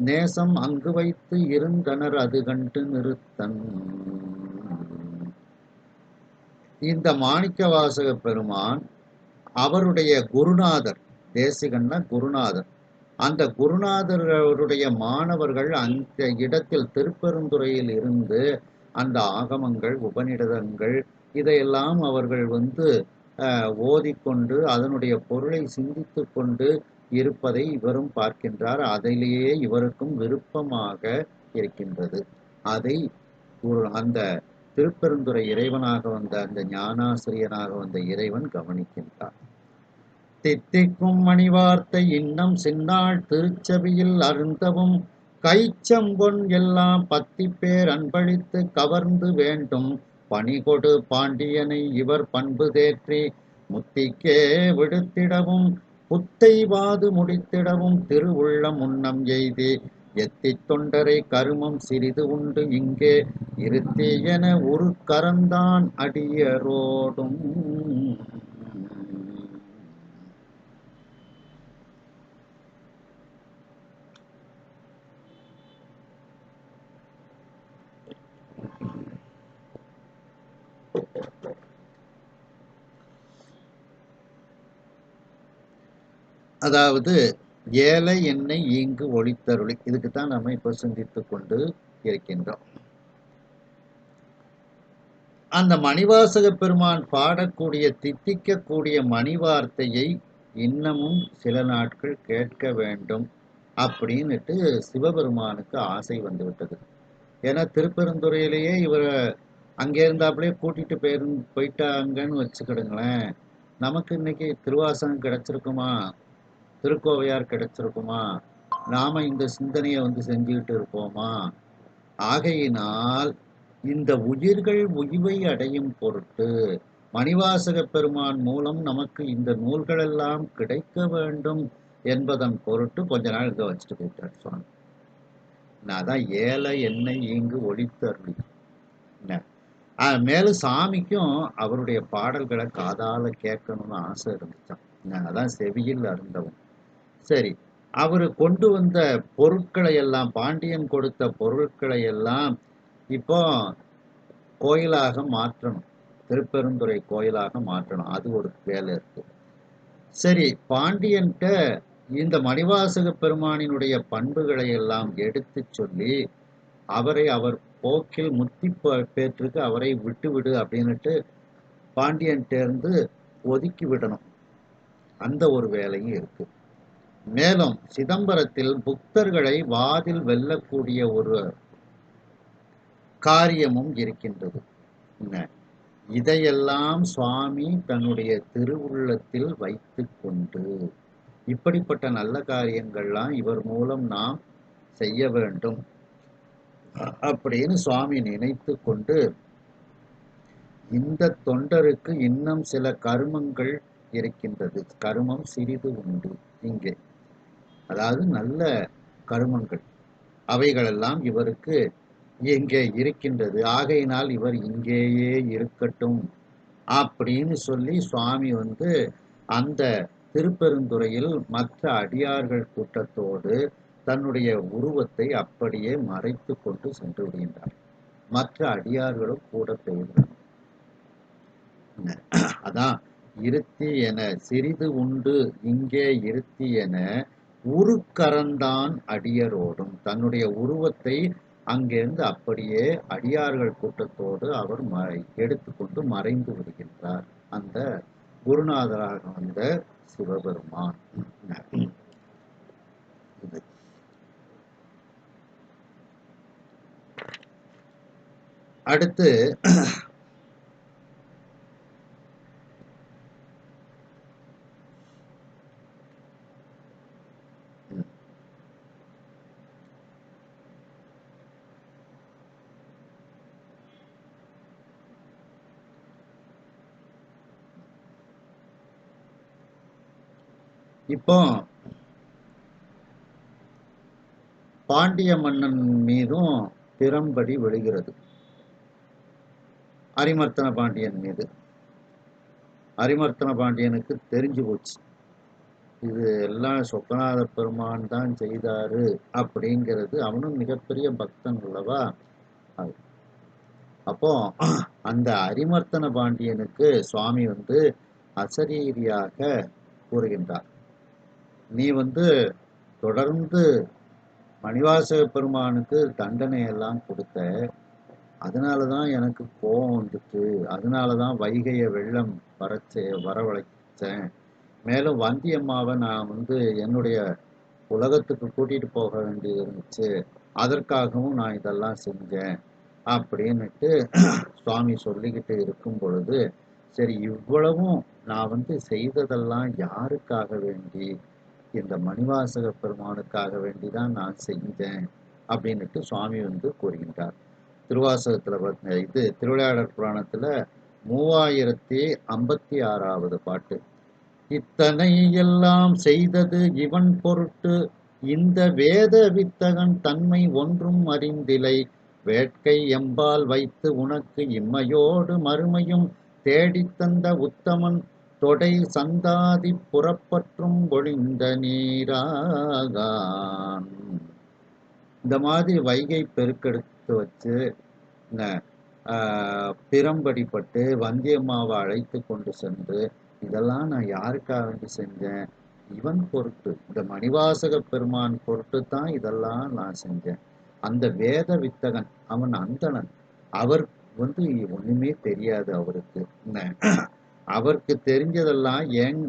நேசம் அங்கு வைத்து இருந்தனர் அது கண்டு நிறுத்தன். இந்த மாணிக்க வாசக பெருமான் அவருடைய குருநாதர் தேசிகன்னா குருநாதர். அந்த குருநாதர்களுடைய மாணவர்கள் அந்த இடத்தில் திருப்பெருந்துறையில் இருந்து அந்த ஆகமங்கள், உபநிடதங்கள் இதையெல்லாம் அவர்கள் ஓதிக்கொண்டு அதனுடைய பொருளை சிந்தித்து கொண்டு இருப்பதை இவரும் பார்க்கின்றார். அதிலேயே இவருக்கும் விருப்பமாக இருக்கின்றது. அதை அந்த திருப்பெருந்துறை இறைவனாக வந்த அந்த ஞானாசிரியனாக வந்த இறைவன் கவனிக்கின்றார். தித்திக்கும் மணிவார்த்தை இன்னம் சின்னாள் திருச்சபையில் அருந்தவும் கைச்சம்பொன் எல்லாம் 10 பேர் அன்பளித்து கவர்ந்து வேண்டும் பணிகொடு பாண்டியனை இவர் பண்பு தேற்றி முத்திக்கே விடுத்திடவும் புத்தை வாது முடித்திடவும் திருவுள்ள முன்னம் எய்தி எத்தித் தொண்டரை கருமம் சிறிது உண்டு இங்கே இருத்தி என ஒரு கரந்தான் அடியரோடும். அதாவது ஏழை என்னை இங்கு ஒளித்தருளி, இதுக்குத்தான் நம்ம இப்ப சிந்தித்துக் கொண்டு இருக்கின்றோம். அந்த மணிவாசக பெருமான் பாடக்கூடிய தித்திக்கக்கூடிய மணிவார்த்தையை இன்னமும் சில நாட்கள் கேட்க வேண்டும் அப்படின்னுட்டு சிவபெருமானுக்கு ஆசை வந்து விட்டது. ஏன்னா திருப்பெருந்துறையிலேயே இவரை அங்கே இருந்தாப்புலேயே கூட்டிட்டு போயிட்டாங்கன்னு வச்சுக்கிடுங்களேன், நமக்கு இன்னைக்கு திருவாசகம் கிடைச்சிருக்குமா, திருக்கோவையார் கிடைச்சிருக்குமா, நாம இந்த சிந்தனையை செஞ்சுக்கிட்டு இருப்போமா? ஆகையினால் இந்த உயிர்கள் உய்வை அடையும் பொருட்டு மணிவாசக பெருமான் மூலம் நமக்கு இந்த நூல்களெல்லாம் கிடைக்க வேண்டும் என்பதன் பொருட்டு கொஞ்ச நாள் இங்க வச்சுட்டு போயிட்டார் சுவாமி. நான் தான் ஏழை என்னை இங்கு ஒளித்தருளி. மேலும் சாமிக்கும் அவருடைய பாடல்களை காதால கேட்கணும்னு ஆசை இருந்துச்சான். அதான் செவியில் அருந்தவன். சரி, அவரு கொண்டு வந்த பொருட்களை எல்லாம், பாண்டியன் கொடுத்த பொருட்களை எல்லாம் இப்போ கோயிலாக மாற்றணும், திருப்பெருந்துறை கோயிலாக மாற்றணும். அது ஒரு வேலை இருக்கு. சரி, பாண்டியன்கிட்ட இந்த மணிவாசக பெருமானினுடைய பண்புகளை எல்லாம் எடுத்து சொல்லி அவரை அவர் போக்கில் முத்தி பேற்றுக்கு அவரை விட்டுவிடு அப்படின்னுட்டு பாண்டியன்கிட்ட ஒதுக்கி விடணும். அந்த ஒரு வேலையும் இருக்கு. மேலும் சிதம்பரத்தில் புக்தர்களை வாதில் வெல்லக்கூடிய ஒரு காரியமும் இருக்கின்றது. இதையெல்லாம் சுவாமி தன்னுடைய திருவுள்ளத்தில் வைத்து கொண்டு இப்படிப்பட்ட நல்ல காரியங்கள்லாம் இவர் மூலம் நாம் செய்ய வேண்டும் அப்படின்னு சுவாமி நினைத்து கொண்டு இந்த தொண்டருக்கு இன்னும் சில கருமங்கள் இருக்கின்றது. கருமம் சிறிது உண்டு இங்கே, அதாவது நல்ல கருமங்கள், அவைகளெல்லாம் இவருக்கு இங்கே இருக்கின்றது. ஆகையினால் இவர் இங்கேயே இருக்கட்டும் அப்படின்னு சொல்லி சுவாமி அந்த திருப்பெருந்துறையில் மற்ற அடியார்கள் கூட்டத்தோடு தன்னுடைய உருவத்தை அப்படியே மறைத்து கொண்டு சென்று விடுகின்றார். மற்ற அடியார்களும் கூட போயிடுறார். அதான் இருத்தி என சிறிது உண்டு இங்கே இருத்தி என உருக்கரந்தான் அடியரோடும் தன்னுடைய உருவத்தை அங்கிருந்து அப்படியே அடியார்கள் கூட்டத்தோடு அவர் எடுத்துக்கொண்டு மறைந்து விடுகின்றார் அந்த குருநாதராக வந்த சிவபெருமான். அடுத்து இப்போ பாண்டிய மன்னன் மீதும் திறம்படி விழுகிறது, அரிமர்த்தன பாண்டியன் மீது. அரிமர்த்தன பாண்டியனுக்கு தெரிஞ்சு போச்சு, இது எல்லாம் சொக்கநாத பெருமான் தான் செய்தாரு அப்படிங்கிறது. அவனும் மிகப்பெரிய பக்தன் அல்லவா. அப்போ அந்த அரிமர்த்தன பாண்டியனுக்கு சுவாமி அசரீரியாக கூறுகின்றார். நீ வந்து தொடர்ந்து மணிவாசக பெருமானுக்கு தண்டனை எல்லாம் கொடுத்த, அதனாலதான் எனக்கு கோபம் வந்துச்சு, அதனாலதான் வைகைய வெள்ளம் வரவழைச்சேன். மேலும் வந்தியம்மாவை நான் வந்து என்னுடைய உலகத்துக்கு கூட்டிட்டு போக வேண்டியது இருந்துச்சு, அதற்காகவும் நான் இதெல்லாம் செஞ்சேன் அப்படின்னுட்டு சுவாமி சொல்லிக்கிட்டு இருக்கும் பொழுது, சரி இவ்வளவும் நான் வந்து செய்ததெல்லாம் யாருக்காக வேண்டி, இந்த மணிவாசக பெருமானுக்காக வேண்டிதான் நான் செஞ்சேன் அப்படின்னுட்டு சுவாமி வந்து கூறுகின்றார். திருவாசகத்துல இது திருவிளையாடற் புராணத்துல 3056வது பாட்டு. இத்தனை எல்லாம் செய்தது இவன் பொருட்டு, இந்த வேத வித்தகன் தன்மை ஒன்றும் அறிந்திலை, வேட்கை எம்பால் வைத்து உனக்கு இம்மையோடு மறுமையும் தேடித்தந்த உத்தமன், தொடை சந்தாதி புறப்பற்றும் ஒளிந்த நீராகான். இந்த மாதிரி வைகை பெருக்கெடுத்து வச்சு பிரம்படிப்பட்டு வந்தியம்மாவை அழைத்து கொண்டு சென்று, இதெல்லாம் நான் யாருக்காக வேண்டி செஞ்சேன், இவன் பொருட்டு, இந்த மணிவாசக பெருமான் பொருட்டு தான் இதெல்லாம் நான் செஞ்சேன். அந்த வேத வித்தகன், அவன் அந்தணன், அவர் வந்து ஒண்ணுமே தெரியாது அவருக்கு. அவருக்கு தெரிஞ்சதெல்லாம்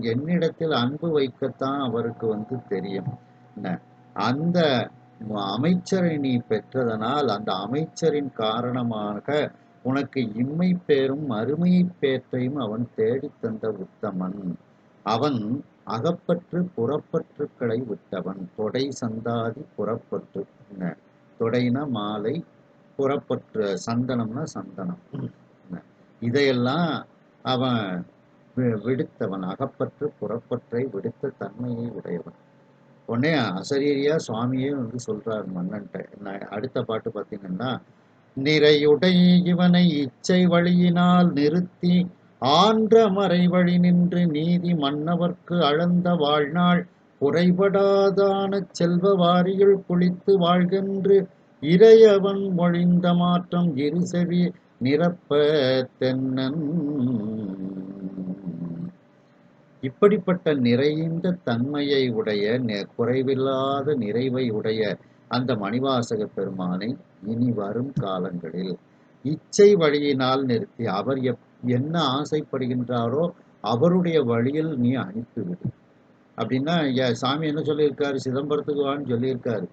என்னிடத்தில் அன்பு வைக்கத்தான் அவருக்கு வந்து தெரியும். அந்த அமைச்சரை நீ பெற்றதனால், அந்த அமைச்சரின் காரணமாக உனக்கு இம்மை பேரும் மறுமை பேற்றையும் அவன் தேடித்தந்த உத்தமன். அவன் அகப்பற்று புறப்பற்றுக்களை விட்டவன். தொடை சந்தாதி புறப்பற்று, தொடைனா மாலை, புறப்பற்று சந்தனம்னா சந்தனம், இதையெல்லாம் அவன் விடுத்தவன். அகப்பற்று புறப்பற்றை விடுத்த தன்மையை உடையவன். உடனே அசரீரியா சுவாமியே வந்து சொல்றார் மன்னன்ட்ட. அடுத்த பாட்டு பார்த்தீங்கன்னா, நிறையுடை இவனை இச்சை வழியினால் நிறுத்தி ஆன்ற மறைவழி நின்று நீதி மன்னவர்க்கு அளந்த வாழ்நாள் குறைபடாதான செல்வ வாரியுள் குளித்து வாழ்கென்று இறையவன் மொழிந்த மாற்றம் இருசெவி நிரப்ப தென்னன். இப்படிப்பட்ட நிறைந்த தன்மையை உடைய, குறைவில்லாத நிறைவை உடைய அந்த மணிவாசக பெருமானை இனி வரும் காலங்களில் இச்சை வழியினால் நிறுத்தி, அவர் என்ன ஆசைப்படுகின்றாரோ அவருடைய வழியில் நீ அனுப்பிவிடு. அப்படின்னா சாமி என்ன சொல்லியிருக்காரு, சிதம்பரத்துக்கு வான்னு சொல்லியிருக்காரு.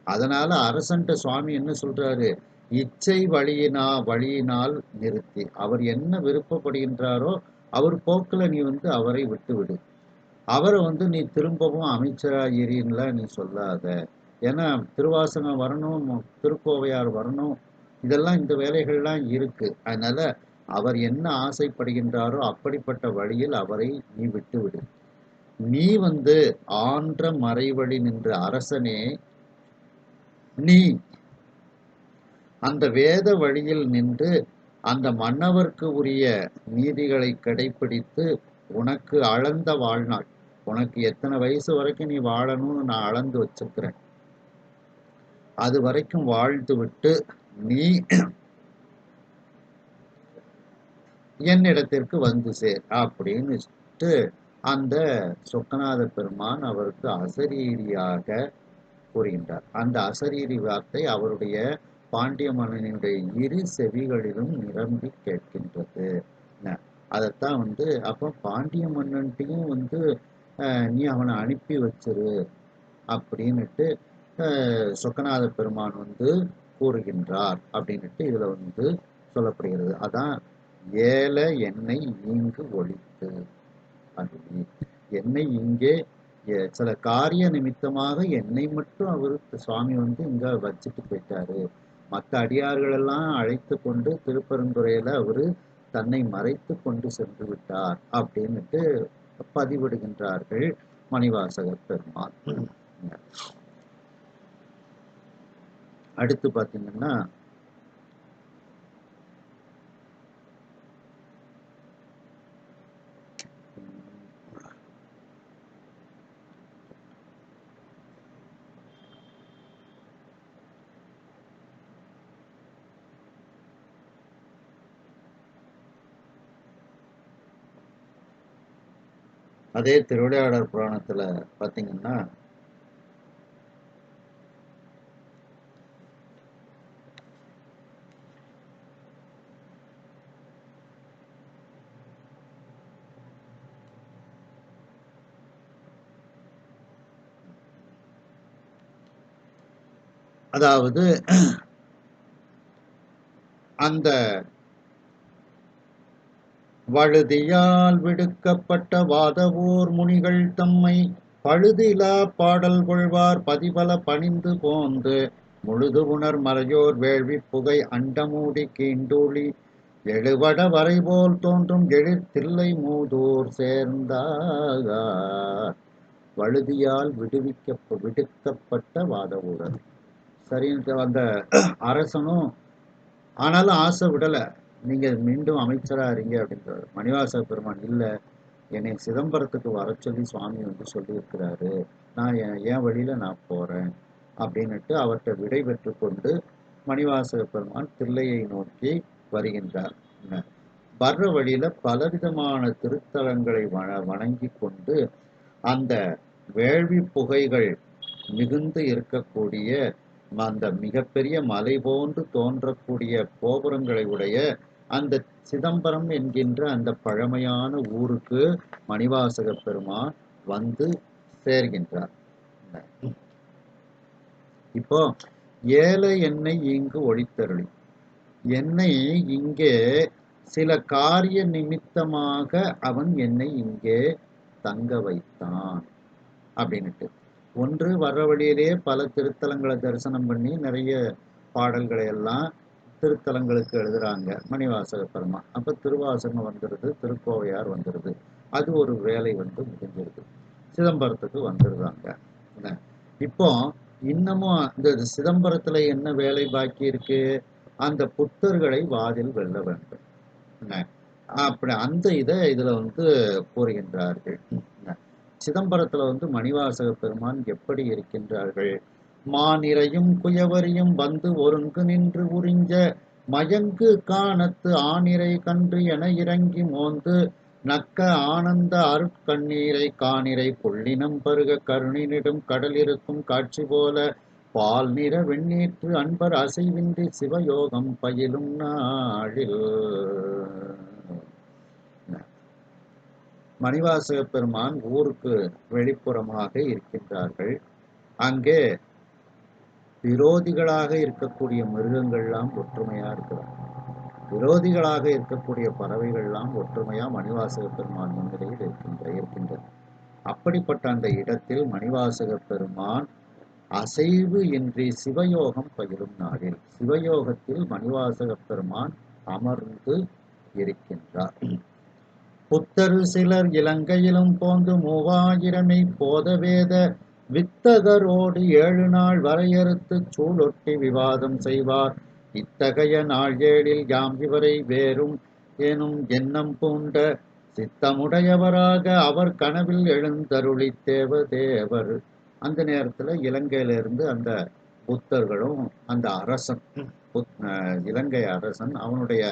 அதனால அரசன்ட்ட சுவாமி என்ன சொல்றாரு, இச்சை வழியினால் நிறுத்தி, அவர் என்ன விருப்பப்படுகின்றாரோ அவர் போக்குல நீ வந்து அவரை விட்டுவிடு. அவரை வந்து நீ திரும்பவும் அமைச்சரா இருன்னுலாம் நீ சொல்லாத. ஏன்னா திருவாசகம் வரணும், திருக்கோவையார் வரணும், இதெல்லாம் இந்த வேலைகள்லாம் இருக்கு. அதனால அவர் என்ன ஆசைப்படுகின்றாரோ அப்படிப்பட்ட வழியில் அவரை நீ விட்டுவிடு. நீ வந்து ஆன்ற மறைவழி நின்ற அரசனே, நீ அந்த வேத வழியில் நின்று அந்த மன்னவர்க்கு உரிய நீதிகளை கடைபிடித்து உனக்கு அளந்த வாழ்நாள், உனக்கு எத்தனை வயசு வரைக்கும் நீ வாழணும்னு நான் அளந்து வச்சிருக்கிறேன், அது வரைக்கும் வாழ்ந்து விட்டு நீ என்னிடத்திற்கு வந்து சேர் அப்படின்னு அந்த சொக்கநாத பெருமான் அவருக்கு அசரீரியாக கூறுகின்றார். அந்த அசரீரி வார்த்தை அவருடைய பாண்டிய மன்னனுடைய இரு செவிகளிலும் நிரம்பி கேட்கின்றது. அதைத்தான் வந்து அப்போ பாண்டிய மன்னன்ட்டையும் வந்து நீ அவனை அனுப்பி வச்சிரு அப்படின்னுட்டு சொக்கநாத பெருமான் வந்து கூறுகின்றார் அப்படின்னுட்டு இதுல வந்து சொல்லப்படுகிறது. அதான் ஏல என்னை இங்கு ஒழித்து அருளி, என்னை இங்கே சில காரிய நிமித்தமாக என்னை மட்டும் அவரு சுவாமி வந்து இங்க வச்சுட்டு போயிட்டாரு, மற்ற அடியார்கள் எல்லாம் அழைத்து கொண்டு திருப்பெருந்துறையில அவரு தன்னை மறைத்து கொண்டு சென்று விட்டார் அப்படின்னுட்டு பதிவிடுகின்றார்கள் மணிவாசகர் பெருமாள். அடுத்து பார்த்தீங்கன்னா, அதே திருவிளையாடல் புராணத்துல பாத்தீங்கன்னா, அதாவது அந்த வழுதியால் விடுக்கப்பட்ட வாதவூர் முனிகள் தம்மை பழுதிலா பாடல் கொள்வார் பதிபல பணிந்து போந்து முழுது உணர் மறையோர் வேள்வி புகை அண்டமூடி கீண்டூழி எழுவட வரைபோல் தோன்றும் எழிற்தில்லை மூதூர் சேர்ந்தார். வழுதியால் விடுக்கப்பட்ட வாதவூரர். சரி, அந்த அரசனும் ஆனாலும் ஆசை விடல, நீங்க மீண்டும் அமைச்சரா இருங்க அப்படின்றாரு. மணிவாசக பெருமான், இல்ல, என்னை சிதம்பரத்துக்கு வர சொல்லி சுவாமி வந்து சொல்லியிருக்கிறாரு, நான் என் வழியில நான் போறேன் அப்படின்னுட்டு அவர்கிட்ட விடை பெற்று கொண்டு மணிவாசக பெருமான் தில்லையை நோக்கி வருகின்றார். வர்ற வழியில பலவிதமான திருத்தலங்களை வணங்கி கொண்டு அந்த வேள்வி புகைகள் மிகுந்து இருக்கக்கூடிய அந்த மிகப்பெரிய மலை போன்று தோன்றக்கூடிய கோபுரங்களை உடைய அந்த சிதம்பரம் என்கின்ற அந்த பழமையான ஊருக்கு மணிவாசக பெருமான் வந்து சேர்கின்றார். இப்போ ஏழை என்னை இங்கு ஒழித்தருளி, என்னை இங்கே சில காரிய நிமித்தமாக அவன் என்னை இங்கே தங்க வைத்தான் அப்படின்னுட்டு. ஒன்று, வர்ற வழியிலேயே பல திருத்தலங்களை தரிசனம் பண்ணி நிறைய பாடல்களை எல்லாம் திருத்தலங்களுக்கு எழுதுறாங்க மணிவாசக பெருமான். அப்ப திருவாசகம் வந்துடுது, திருக்கோவையார் வந்துடுது, அது ஒரு வேலை வந்து முடிஞ்சிருது. சிதம்பரத்துக்கு வந்துடுறாங்க. இப்போ இன்னமும் இந்த சிதம்பரத்துல என்ன வேலை பாக்கி இருக்கு? அந்த புத்தர்களை வாதில் வெல்ல வேண்டும். அப்படி அந்த இதை இதுல வந்து கூறுகின்றார்கள். சிதம்பரத்துல வந்து மணிவாசக பெருமான் எப்படி இருக்கின்றார்கள்? மாநிறையும் குயவரியும் வந்து ஒருங்கு நின்று உறிஞ்ச மயங்கு காணத்து ஆனிரை கன்று என இறங்கி மோந்து நக்க ஆனந்த அருட்கண்ணீரை காணிரை புள்ளினம் பருக கருணினிடும் கடல் இருக்கும் காட்சி போல பால் நிற வெண்ணீற்று அன்பர் அசைவின்றி சிவயோகம் பயிலும் நாளில். மணிவாசக பெருமான் ஊருக்கு வெளிப்புறமாக இருக்கின்றார்கள். அங்கே விரோதிகளாக இருக்கக்கூடிய மிருகங்கள்லாம் ஒற்றுமையா இருக்கிறாங்க. விரோதிகளாக இருக்கக்கூடிய பறவைகள்லாம் ஒற்றுமையா மணிவாசக பெருமான் முன்னிலையில் இருக்கின்றது. அப்படிப்பட்ட அந்த இடத்தில் மணிவாசக பெருமான் அசைவு இன்றி சிவயோகம் பயிலும் நாளில் சிவயோகத்தில் மணிவாசக பெருமான் அமர்ந்து இருக்கின்றார். புத்தரு சிலர் இலங்கையிலும் போந்து 3000 போத வேத வித்தகரோடு 7 நாள் வரையறுத்து சூழொட்டி விவாதம் செய்வார். இத்தகைய நாள் ஏழில் யாம் இவரை வேறும் எனும் எண்ணம் பூண்ட சித்தமுடையவராக அவர் கனவில் எழுந்தருளி தேவர். அந்த நேரத்துல இலங்கையிலிருந்து அந்த புத்தர்களும் அந்த அரசன், இலங்கை அரசன், அவனுடைய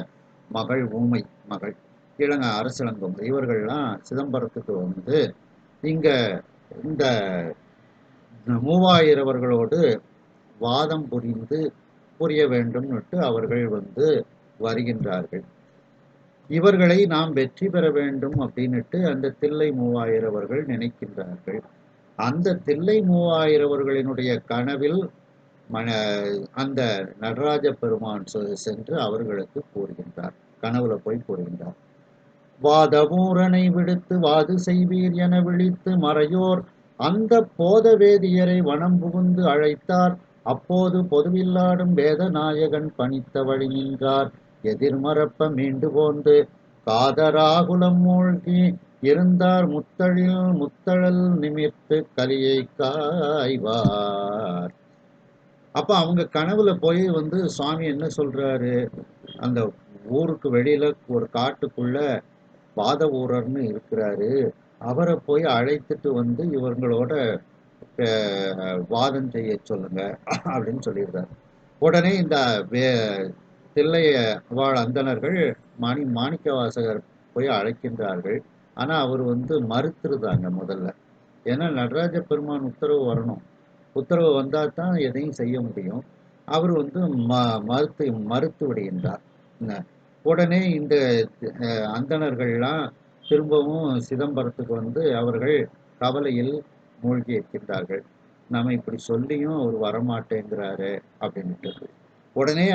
மகள், ஊமை மகள் இளங்க அரசிலங்கம், இவர்கள்லாம் சிதம்பரத்துக்கு வந்து இங்க இந்த 3000 வாதம் புரிய வேண்டும்னுட்டு அவர்கள் வந்து வருகின்றார்கள். இவர்களை நாம் வெற்றி பெற வேண்டும் அப்படின்னுட்டு அந்த தில்லை 3000 நினைக்கின்றார்கள். அந்த தில்லை 3000 கனவில் அந்த நடராஜ பெருமான் சென்று அவர்களுக்கு கூறுகின்றார். கனவுல போய் கூறுகின்றார். வாதவூரனை விடுத்து வாது செய்வீர் என விழித்து மறையோர் அந்த போத வேதியரை வனம் புகுந்து அழைத்தார். அப்போது பொதுவில்லாடும் வேதநாயகன் பணித்த வழி நின்றார். எதிர்மரப்ப மீண்டு போந்து காதராகுலம் மூழ்கி இருந்தார். முத்தழல் நிமிர்த்து கலியை காய்வார். அப்ப அவங்க கனவுல போய் வந்து சுவாமி என்ன சொல்றாரு? அந்த ஊருக்கு வெளியில ஒரு காட்டுக்குள்ள வாதவூரர்னு இருக்கிறாரு, அவரை போய் அழைத்துட்டு வந்து இவங்களோட வாதம் செய்ய சொல்லுங்க அப்படின்னு சொல்லியிருந்தார். உடனே இந்த தில்லைய வாழ் அந்தணர்கள் மாணிக்க வாசகர் போய் அழைக்கின்றார்கள். ஆனா அவர் வந்து மறுத்துருதாங்க முதல்ல. ஏன்னா நடராஜ பெருமான் உத்தரவு வரணும். உத்தரவு வந்தா தான் எதையும் செய்ய முடியும். அவர் வந்து மறுத்து விடுகின்றார். உடனே இந்த அந்தணர்கள்லாம் திரும்பவும் சிதம்பரத்துக்கு வந்து அவர்கள் கவலையில் மூழ்கி இருக்கின்றார்கள். நம்ம இப்படி சொல்லியும் அவர் வரமாட்டேங்கிறாரு அப்படின்ட்டு. உடனே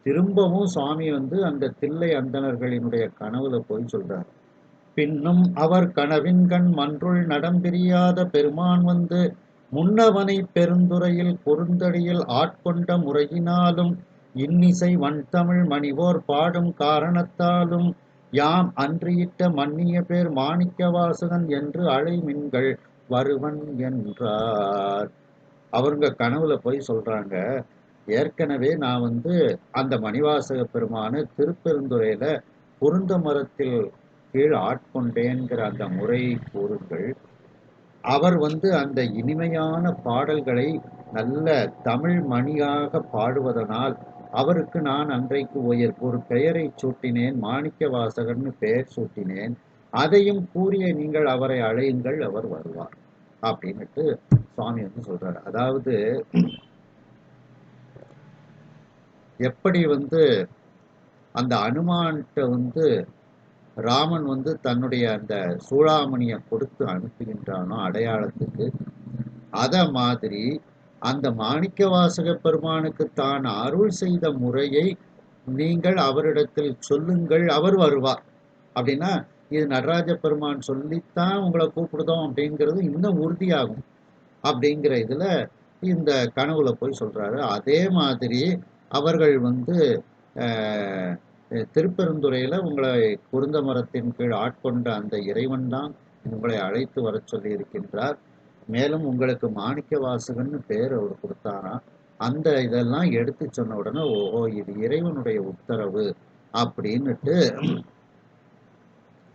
திரும்பவும் சுவாமி வந்து அந்த தில்லை அந்தணர்களினுடைய கனவுல போய் சொல்றார். பின்னும் அவர் கனவின்கண் மன்றுள் நடம்பிரியாத பெருமான் வந்து முன்னவனை பெருந்துறையில் குறுந்தடியில் ஆட்கொண்ட முறையினாலும் இன்னிசை வன்தமிழ் மணிவோர் பாடும் காரணத்தாலும் யாம் அன்றியிட்ட மன்னிய பேர் மாணிக்க வாசகன் என்று அழைமின்கள் வருவன் என்றார். அவங்க கனவுல போய் சொல்றாங்க, ஏற்கனவே நான் வந்து அந்த மணிவாசக பெருமான திருப்பெருந்துறையில குருந்த மரத்தில் கீழ் ஆட்கொண்டேங்கிற அந்த முறையை கூறுங்கள். அவர் வந்து அந்த இனிமையான பாடல்களை நல்ல தமிழ் மணியாக பாடுவதனால் அவருக்கு நான் அன்றைக்கு ஒரு பெயரை சூட்டினேன், மாணிக்க வாசகர்னு பெயர் சூட்டினேன். அதையும் கூறிய நீங்கள் அவரை அழையுங்கள், அவர் வருவார் அப்படின்னுட்டு சுவாமி வந்து சொல்றாரு. அதாவது எப்படி வந்து அந்த அனுமான்கிட்ட வந்து ராமன் வந்து தன்னுடைய அந்த சூளாமணியை கொடுத்து அனுப்புகின்றானோ அடையாளத்துக்கு, அத மாதிரி அந்த மாணிக்க வாசக பெருமானுக்கு தான் அருள் செய்த முறையை நீங்கள் அவரிடத்தில் சொல்லுங்கள், அவர் வருவார். அப்படின்னா இது நடராஜ பெருமான் சொல்லித்தான் உங்களை கூப்பிடுதோம் அப்படிங்கிறது இன்னும் உறுதியாகும் அப்படிங்கிற இதுல இந்த கனவுல போய் சொல்றாரு. அதே மாதிரி அவர்கள் வந்து திருப்பெருந்துறையில உங்களை குருந்த மரத்தின் கீழ் ஆட்கொண்ட அந்த இறைவன் தான் உங்களை அழைத்து வர சொல்லி இருக்கின்றார். மேலும் உங்களுக்கு மாணிக்க வாசகன்னு பேர் அவர் கொடுத்தாராம். அந்த இதெல்லாம் எடுத்து சொன்ன உடனே ஓஹோ இது இறைவனுடைய உத்தரவு அப்படின்னுட்டு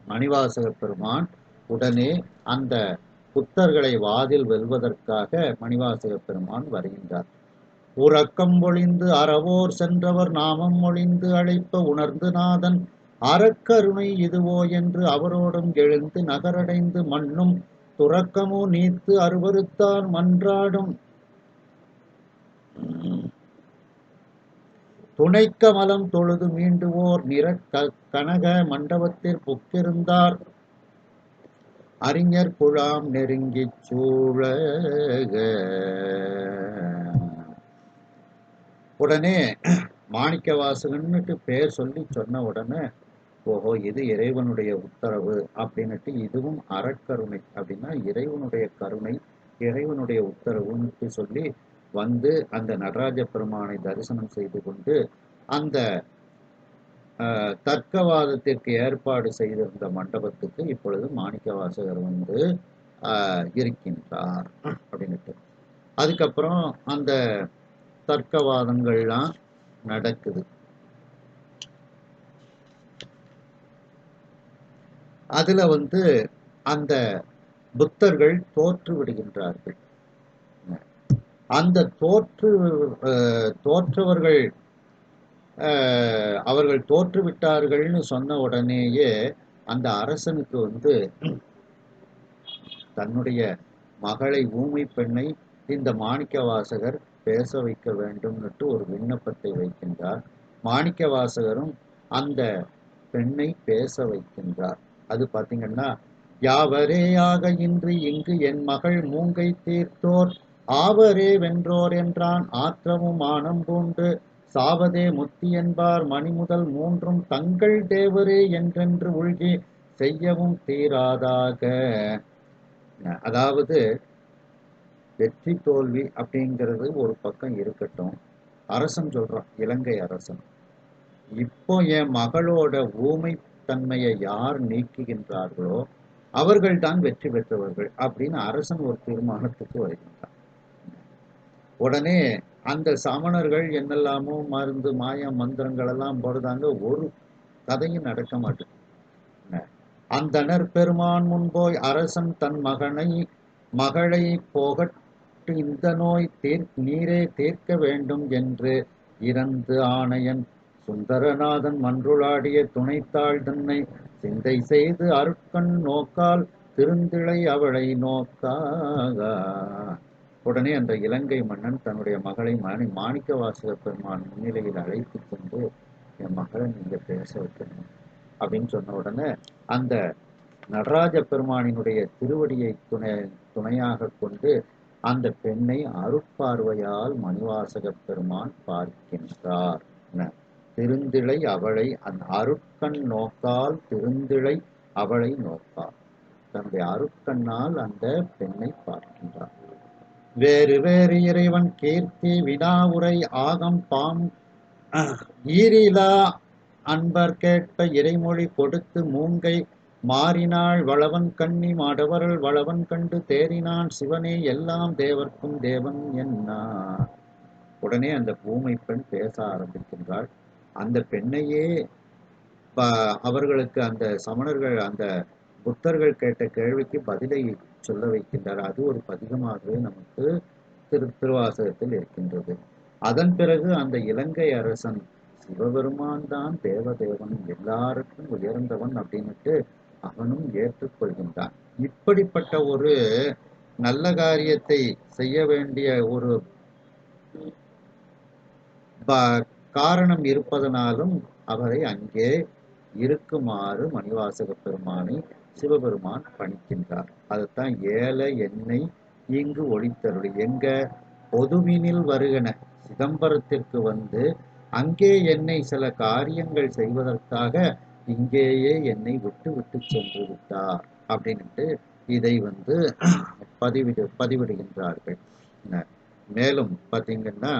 மணிவாசக பெருமான் உடனே அந்த புத்தர்களை வாதில் வெல்வதற்காக மணிவாசக பெருமான் வருகின்றார். உறக்கம் ஒளிந்து அறவோர் சென்றவர் நாமம் ஒளிந்து அழைப்ப உணர்ந்து நாதன் அறக்கருணை இதுவோ என்று அவரோடும் எழுந்து நகரடைந்து மண்ணும் துறக்கமோ நீத்து அருவருத்தான் மன்றாடும் துணைக்க மலம் தொழுது மீண்டுவோர் கனக மண்டபத்தில் புக்கிருந்தார் அறிஞர் குழாம் நெருங்கிச் சூழக. உடனே மாணிக்க வாசகன்னுட்டு பேர் சொல்லி சொன்ன உடனே ஓஹோ இது இறைவனுடைய உத்தரவு அப்படின்னுட்டு, இதுவும் அறக்கருணை அப்படின்னா இறைவனுடைய கருணை, இறைவனுடைய உத்தரவுன்னு சொல்லி வந்து அந்த நடராஜ பெருமானை தரிசனம் செய்து கொண்டு அந்த தர்க்கவாதத்திற்கு ஏற்பாடு செய்திருந்த மண்டபத்துக்கு இப்பொழுது மாணிக்க வாசகர் வந்து இருக்கின்றார் அப்படின்னுட்டு. அதுக்கப்புறம் அந்த தர்க்கவாதங்கள்லாம் நடக்குது. அதுல வந்து அந்த புத்தர்கள் தோற்று விடுகின்றார்கள். அந்த தோற்றவர்கள் அவர்கள் தோற்று விட்டார்கள்னு சொன்ன உடனேயே அந்த அரசனுக்கு வந்து தன்னுடைய மகளை ஊமை பெண்ணை இந்த மாணிக்க வாசகர் பேச வைக்க வேண்டும்னுட்டு ஒரு விண்ணப்பத்தை வைக்கின்றார். மாணிக்க வாசகரும் அந்த பெண்ணை பேச வைக்கின்றார். அது பாத்தீங்கன்னா, யாவரே ஆக இன்றி இங்கு என் மகள் மூங்கை தீர்த்தோர் ஆவரே வென்றோர் என்றான் ஆற்றமும் ஆனம் பூண்டு சாவதே முத்தி என்பார் மணிமுதல் மூன்றும் தங்கள் தேவரே என்றென்று உள்கி செய்யவும் தீராதாக. அதாவது வெற்றி தோல்வி அப்படிங்கிறது ஒரு பக்கம் இருக்கட்டும், அரசன் சொல்றான், இலங்கை அரசன், இப்போ என் மகளோட ஊமை தன்மையை யார் நீக்குகின்றார்களோ அவர்கள் தான் வெற்றி பெற்றவர்கள் அப்படின்னு அரசன் ஒரு தீர்மானத்துக்கு வருகின்றான். உடனே அந்த சமணர்கள் என்னெல்லாமோ மருந்து மாய மந்திரங்கள் எல்லாம் போடுதாங்க, ஒரு கதையும் நடக்க மாட்டேங்குது. அந்தனர் பெருமான் முன்போய் அரசன் தன் மகளை போகட்டு இந்த நோய் நீரே தீர்க்க வேண்டும் என்று இறந்து ஆணையன் சுந்தரநாதன் மன்றுளாடிய துணைத்தாள் தன்னை சிந்தை செய்து அருட்கண் நோக்கால் திருந்திழை அவளை நோக்காக. உடனே அந்த இலங்கை மன்னன் தன்னுடைய மகளை மாணிக்க வாசக பெருமான் முன்னிலையில் அழைத்து கொண்டு, என் மகளை நீங்க பேச வைக்கணும் அப்படின்னு சொன்ன உடனே அந்த நடராஜ பெருமானினுடைய திருவடியை துணையாக கொண்டு அந்த பெண்ணை அருட்பார்வையால் மணிவாசக பெருமான் பார்க்கின்றார். திருந்திழை அவளை அந்த அருட்கண் நோக்கால் திருந்திழை அவளை நோக்கால், தன்னுடைய அருட்கண்ணால் அந்த பெண்ணை பார்க்கின்றார். வேறு வேறு இறைவன் கீர்த்தி வினாவுரை ஆகம் பாம் ஈரிலா அன்பர் கேட்ப இறைமொழி கொடுத்து மூங்கை மாறினாள் வளவன் கண்ணி மாடவரல் வளவன் கண்டு தேறினான் சிவனே எல்லாம் தேவர்க்கும் தேவன் என்னா. உடனே அந்த பூமை பெண் பேச ஆரம்பிக்கின்றாள். அந்த பெண்ணையே அவர்களுக்கு அந்த சமணர்கள் அந்த புத்தர்கள் கேட்ட கேள்விக்கு பதிலை சொல்ல வைக்கின்றார். அது ஒரு பதிகமாகவே நமக்கு திருவாசகத்தில் இருக்கின்றது. அதன் பிறகு அந்த இலங்கை அரசன் சிவபெருமான் தான் தேவதேவன், எல்லாருக்கும் உயர்ந்தவன் அப்படின்னுட்டு அவனும் ஏற்றுக்கொள்கின்றான். இப்படிப்பட்ட ஒரு நல்ல காரியத்தை செய்ய வேண்டிய ஒரு காரணம் இருப்பதனாலும் அவரை அங்கே இருக்குமாறு மணிவாசக பெருமானை சிவபெருமான் பணிக்கின்றார். அதைத்தான் ஏல எண்ணெய் இங்கு ஒளித்தருளி எங்க பொதுவினில் வருகன, சிதம்பரத்திற்கு வந்து அங்கே என்னை சில காரியங்கள் செய்வதற்காக இங்கேயே என்னை விட்டு விட்டு சென்று விட்டார் அப்படின்ட்டு இதை பதிவிடுகின்றார்கள். மேலும் பார்த்தீங்கன்னா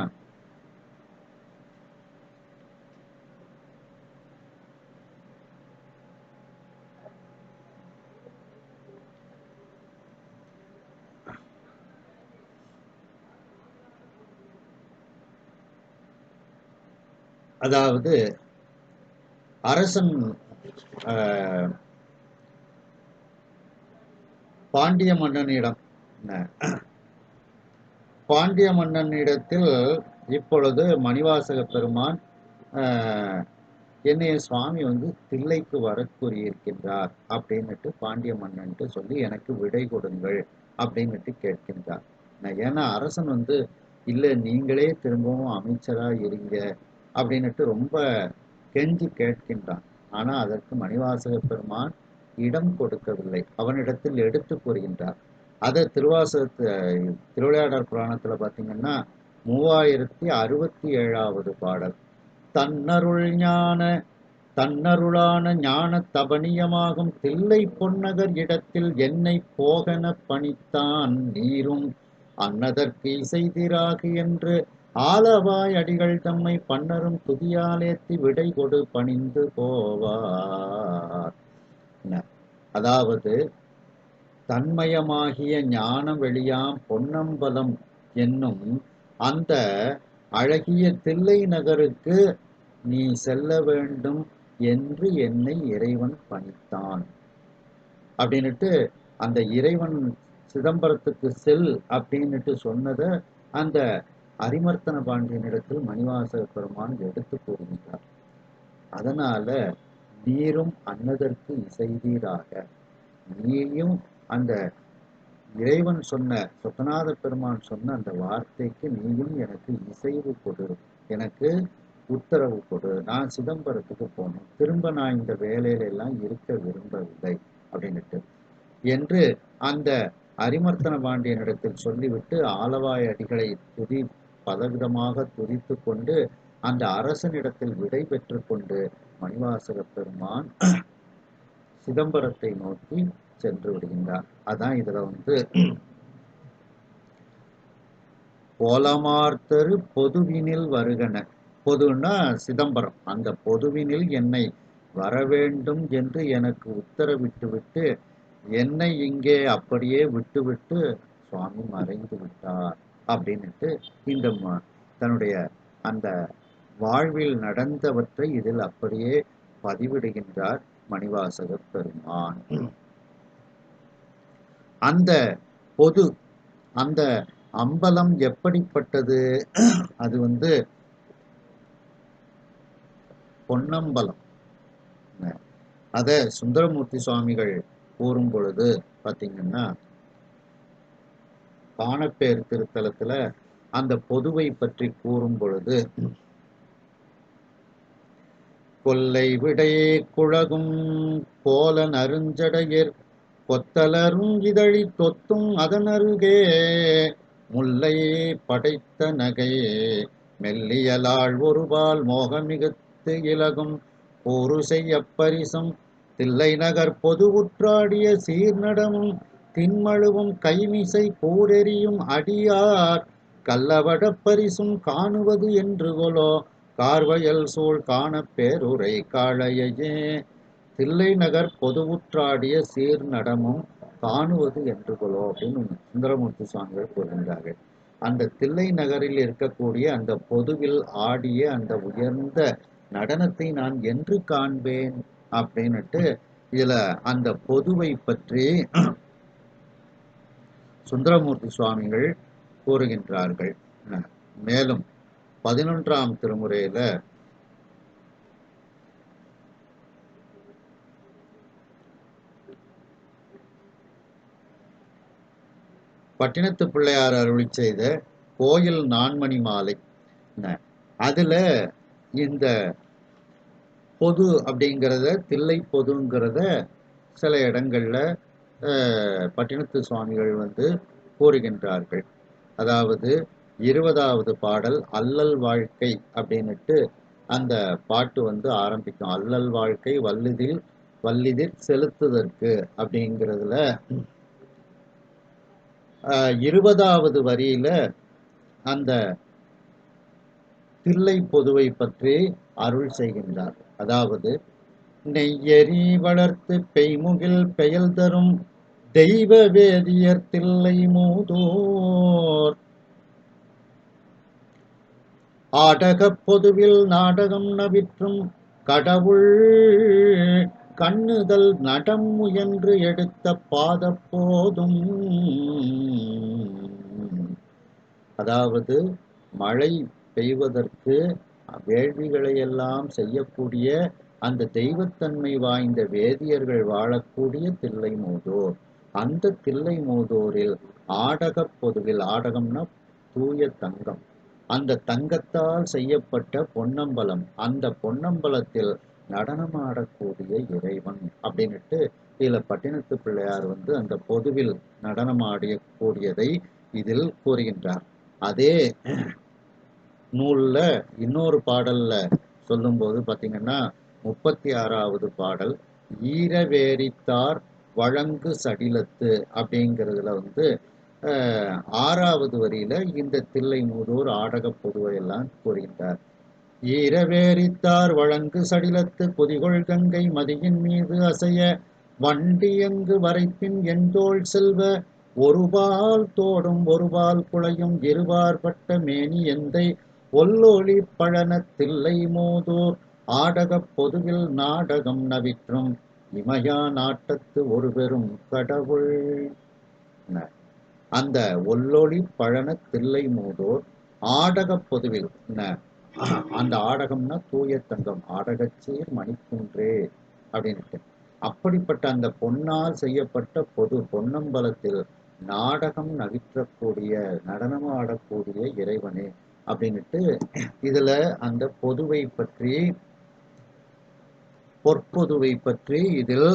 அதாவது அரசன் பாண்டிய மன்னனிடத்தில் இப்பொழுது மணிவாசக பெருமான் என்னைய சுவாமி தில்லைக்கு வர கூறியிருக்கின்றார் அப்படின்னுட்டு பாண்டிய மன்னன்ட்டு சொல்லி எனக்கு விடை கொடுங்கள் அப்படின்னுட்டு கேட்கின்றார். ஏன்னா அரசன் இல்லை நீங்களே திரும்பவும் அமைச்சரா இருங்க அப்படின்னுட்டு ரொம்ப கெஞ்சி கேட்கின்றான். ஆனா அதற்கு மணிவாசக பெருமான் இடம் கொடுக்கவில்லை, அவனிடத்தில் எடுத்து கூறுகின்றார். அதை திருவிளையாடற் புராணத்துல பாத்தீங்கன்னா 3067வது பாடல். தன்னருளான ஞான தபனியமாகும் தில்லை பொன்னகர் இடத்தில் என்னை போகன பணித்தான் நீரும் அன்னதற்கு இசைதிராகு என்று ஆலவாய் அடிகள் தம்மை பன்னரும் துதியாலேத்தி விடை கொடு பணிந்து போவார். அதாவது தன்மயமாகிய ஞான வெளியாம் பொன்னம்பலம் என்னும் அந்த அழகிய தில்லை நகருக்கு நீ செல்ல வேண்டும் என்று என்னை இறைவன் பணித்தான் அப்படின்னுட்டு அந்த இறைவன் சிதம்பரத்துக்கு செல் அப்படின்னுட்டு சொன்னதை அந்த அரிமர்த்தன பாண்டியனிடத்தில் மணிவாசக பெருமான் எடுத்து கூறுகின்றார். அதனால நீரும் அன்னதற்கு இசைவீராக, நீயும் அந்த இறைவன் சொன்ன சொக்கநாத பெருமான் சொன்ன அந்த வார்த்தைக்கு நீயும் எனக்கு இசைவு கொடு, எனக்கு உத்தரவு கொடு, நான் சிதம்பரத்துக்கு போகணும், திரும்ப நான் இந்த வேலையில எல்லாம் இருக்க விரும்பவில்லை அப்படின்னுட்டு என்று அந்த அரிமர்த்தன பாண்டியனிடத்தில் சொல்லிவிட்டு ஆலவாய் அடிகளை பலவிதமாக துதித்து கொண்டு அந்த அரசனிடத்தில் விடை பெற்று கொண்டு மணிவாசக பெருமான் சிதம்பரத்தை நோக்கி சென்று விடுகின்றார். அதான் இதுல போலமார்த்தரு பொதுவினில் வருகன, பொதுன்னா சிதம்பரம், அந்த பொதுவினில் என்னை வர வேண்டும் என்று எனக்கு உத்தரவிட்டு விட்டு என்னை இங்கே அப்படியே விட்டுவிட்டு சுவாமி மறைந்து விட்டார் அப்படின்னுட்டு இந்த தன்னுடைய அந்த வாழ்வில் நடந்தவற்றை இதில் அப்படியே பதிவிடுகின்றார் மணிவாசக பெருமான். அந்த பொது அந்த அம்பலம் எப்படிப்பட்டது? அது பொன்னம்பலம். அதை சுந்தரமூர்த்தி சுவாமிகள் கூறும் பொழுது பார்த்தீங்கன்னா, காணப்பேர் திருத்தலத்துல அந்த பொதுவை பற்றி கூறும் பொழுது, கொல்லை விடையே குழகும் கோல நறுஞ்சடையர் கொத்தலரும் இதழி தொத்தும் அதனருகே முல்லையே படைத்த நகையே மெல்லியலாள் ஒருபால் மோகமிகுத்து இலகும் போரு செய்யப்பரிசம் தில்லை நகர் பொதுவுற்றாடிய சீர்நடமும் தின்மழுவும் கைமிசை கூரெறியும் அடியார் கல்லவட பரிசும் காணுவது என்று கொலோ கார்வயல் சூழ் காண பேருரை காளையே. தில்லை நகர் பொதுவுற்றாடிய சீர்நடமும் காணுவது என்று கொலோ அப்படின்னு சுந்தரமூர்த்தி சுவாமிகள் கூறுகின்றார்கள். அந்த தில்லை நகரில் இருக்கக்கூடிய அந்த பொதுவில் ஆடிய அந்த உயர்ந்த நடனத்தை நான் என்று காண்பேன் அப்படின்னுட்டு இதுல அந்த பொதுவை பற்றி சுந்தரமூர்த்தி சுவாமிகள் கூறுகின்றார்கள். மேலும் 11ஆம் திருமுறையில பட்டினத்து பிள்ளையார் அருளி செய்த கோயில் நான்மணி மாலை, அதுல இந்த பொது அப்படிங்கிறத தில்லை பொதுங்கிறத சில இடங்கள்ல பட்டினத்து சுவாமிகள் கூறுகின்றார்கள். அதாவது 20வது பாடல் அல்லல் வாழ்க்கை அப்படின்னுட்டு அந்த பாட்டு ஆரம்பிக்கும். அல்லல் வாழ்க்கை வல்லிதில் செலுத்துதற்கு அப்படிங்கிறதுல 20வது வரியில அந்த தில்லை பொதுவை பற்றி அருள் செய்கின்றார். அதாவது நெய்யெறி வளர்த்து பெய்முகில் பெயல் தரும் தெய்வ வேதியர் தில்லை மூதோர் ஆடகப் பொதுவில் நாடகம் நவிற்றும் கடவுள் கண்ணுதல் நடம் முயன்று எடுத்த பாத போதும். அதாவது மழை பெய்வதற்கு வேள்விகளை எல்லாம் செய்யக்கூடிய அந்த தெய்வத்தன்மை வாய்ந்த வேதியர்கள் வாழக்கூடிய தில்லை மூதோர், அந்த தில்லை மூதோரில் ஆடகப் பொதுவில், ஆடகம்னா தூய தங்கம், அந்த தங்கத்தால் செய்யப்பட்ட பொன்னம்பலம், அந்த பொன்னம்பலத்தில் நடனமாடக்கூடிய இறைவன் அப்படின்னுட்டு இதுல பட்டினத்து பிள்ளையார் அந்த பொதுவில் நடனமாடக்கூடியதை இதில் கூறுகின்றார். அதே நூல்ல இன்னொரு பாடல்ல சொல்லும்போது பாத்தீங்கன்னா 36வது பாடல் ஈரவேரித்தார் வழங்கு சடிலத்து அப்படிங்கிறதுல 6வது வரியில இந்த தில்லை மூதோர் ஆடக பொதுவை எல்லாம் கூறுகின்றார். ஈரவேரித்தார் வழங்கு சடிலத்து குதிகொள் கங்கை மதியின் மீது அசைய வண்டியங்கு வரைப்பின் எந்தோள் செல்வ ஒருபால் தோடும் ஒருபால் குளையும் இருபார்பட்ட மேனி எந்தை ஒல்லொளி பழன தில்லை மூதோர் ஆடகப் பொதுவில் நாடகம் நவிற்றும் இமயா நாட்டத்து ஒரு பெரும் கடவுள். அந்த ஒல்லொளி பழன தில்லை மூதோர் ஆடகப் பொதுவில், அந்த ஆடகம்னா தூய தங்கம், ஆடகச்சீர் மணிக்குன்றே அப்படின்ட்டு, அப்படிப்பட்ட அந்த பொன்னால் செய்யப்பட்ட பொது பொன்னம்பலத்தில் நாடகம் நவிற்றக்கூடிய நடனமாடக்கூடிய இறைவனே அப்படின்னுட்டு இதுல அந்த பொதுவை பற்றி, பொற்பொதுவை பற்றி இதில்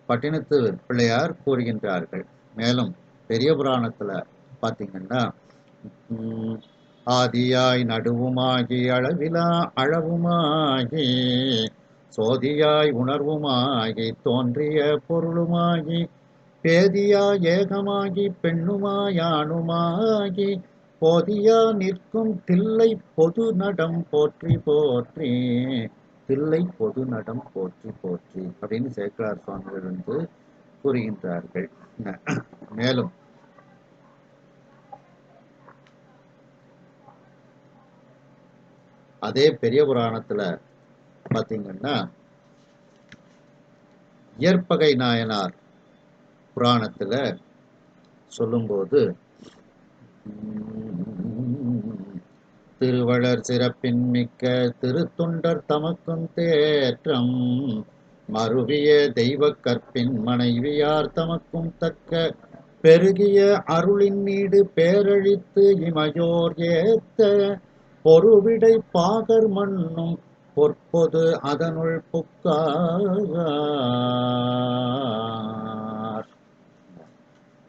பட்டினத்து பிள்ளையார் கூறுகின்றார்கள். மேலும் பெரிய புராணத்துல பாத்தீங்கன்னா ஆதியாய் நடுவுமாகி அளவிலா அளவுமாகி சோதியாய் உணர்வுமாகி தோன்றிய பொருளுமாகி பேதியா ஏகமாகி பெண்ணுமாயானுமாகி போதியா நிற்கும் தில்லை பொது நடம் போற்றி போற்றி, தில்லை பொது நடம் போற்றி போற்றி அப்படின்னு சேக்கலார் சுவாமிகள் கூறுகின்றார்கள். மேலும் அதே பெரிய புராணத்துல பாத்தீங்கன்னா இயற்பகை நாயனார் புராணத்துல சொல்லும்போது திருவளர் சிறப்பின் மிக்க திருத்தொண்டர் தமக்கும் தேற்றம் மருவிய தெய்வ கற்பின் மனைவியார் தமக்கும் தக்க பெருகிய அருளின் நீடு பேரழித்து இமையோர் ஏத்த பொருவிடை பாகர் மண்ணும் பொற்பொது அதனுள் புக்கார்.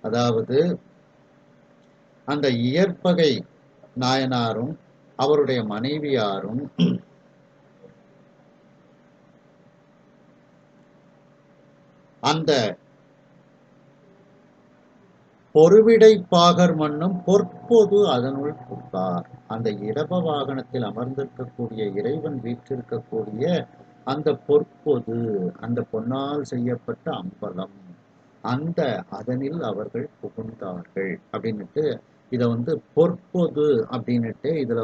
அதாவது அந்த இயற்பகை நாயனாரும் அவருடைய மனைவியாரும் அந்த பொருவிடை பாகர் மண்ணும் பொற்பொது அதனுள் புக்கார். அந்த இடப வாகனத்தில் அமர்ந்திருக்கக்கூடிய இறைவன் வீற்றிருக்கக்கூடிய அந்த பொற்பொது, அந்த பொன்னால் செய்யப்பட்ட அம்பலம், அந்த அதனில் அவர்கள் புகுந்தார்கள் அப்படின்னுட்டு இதை பொற்பொது அப்படின்னுட்டு இதுல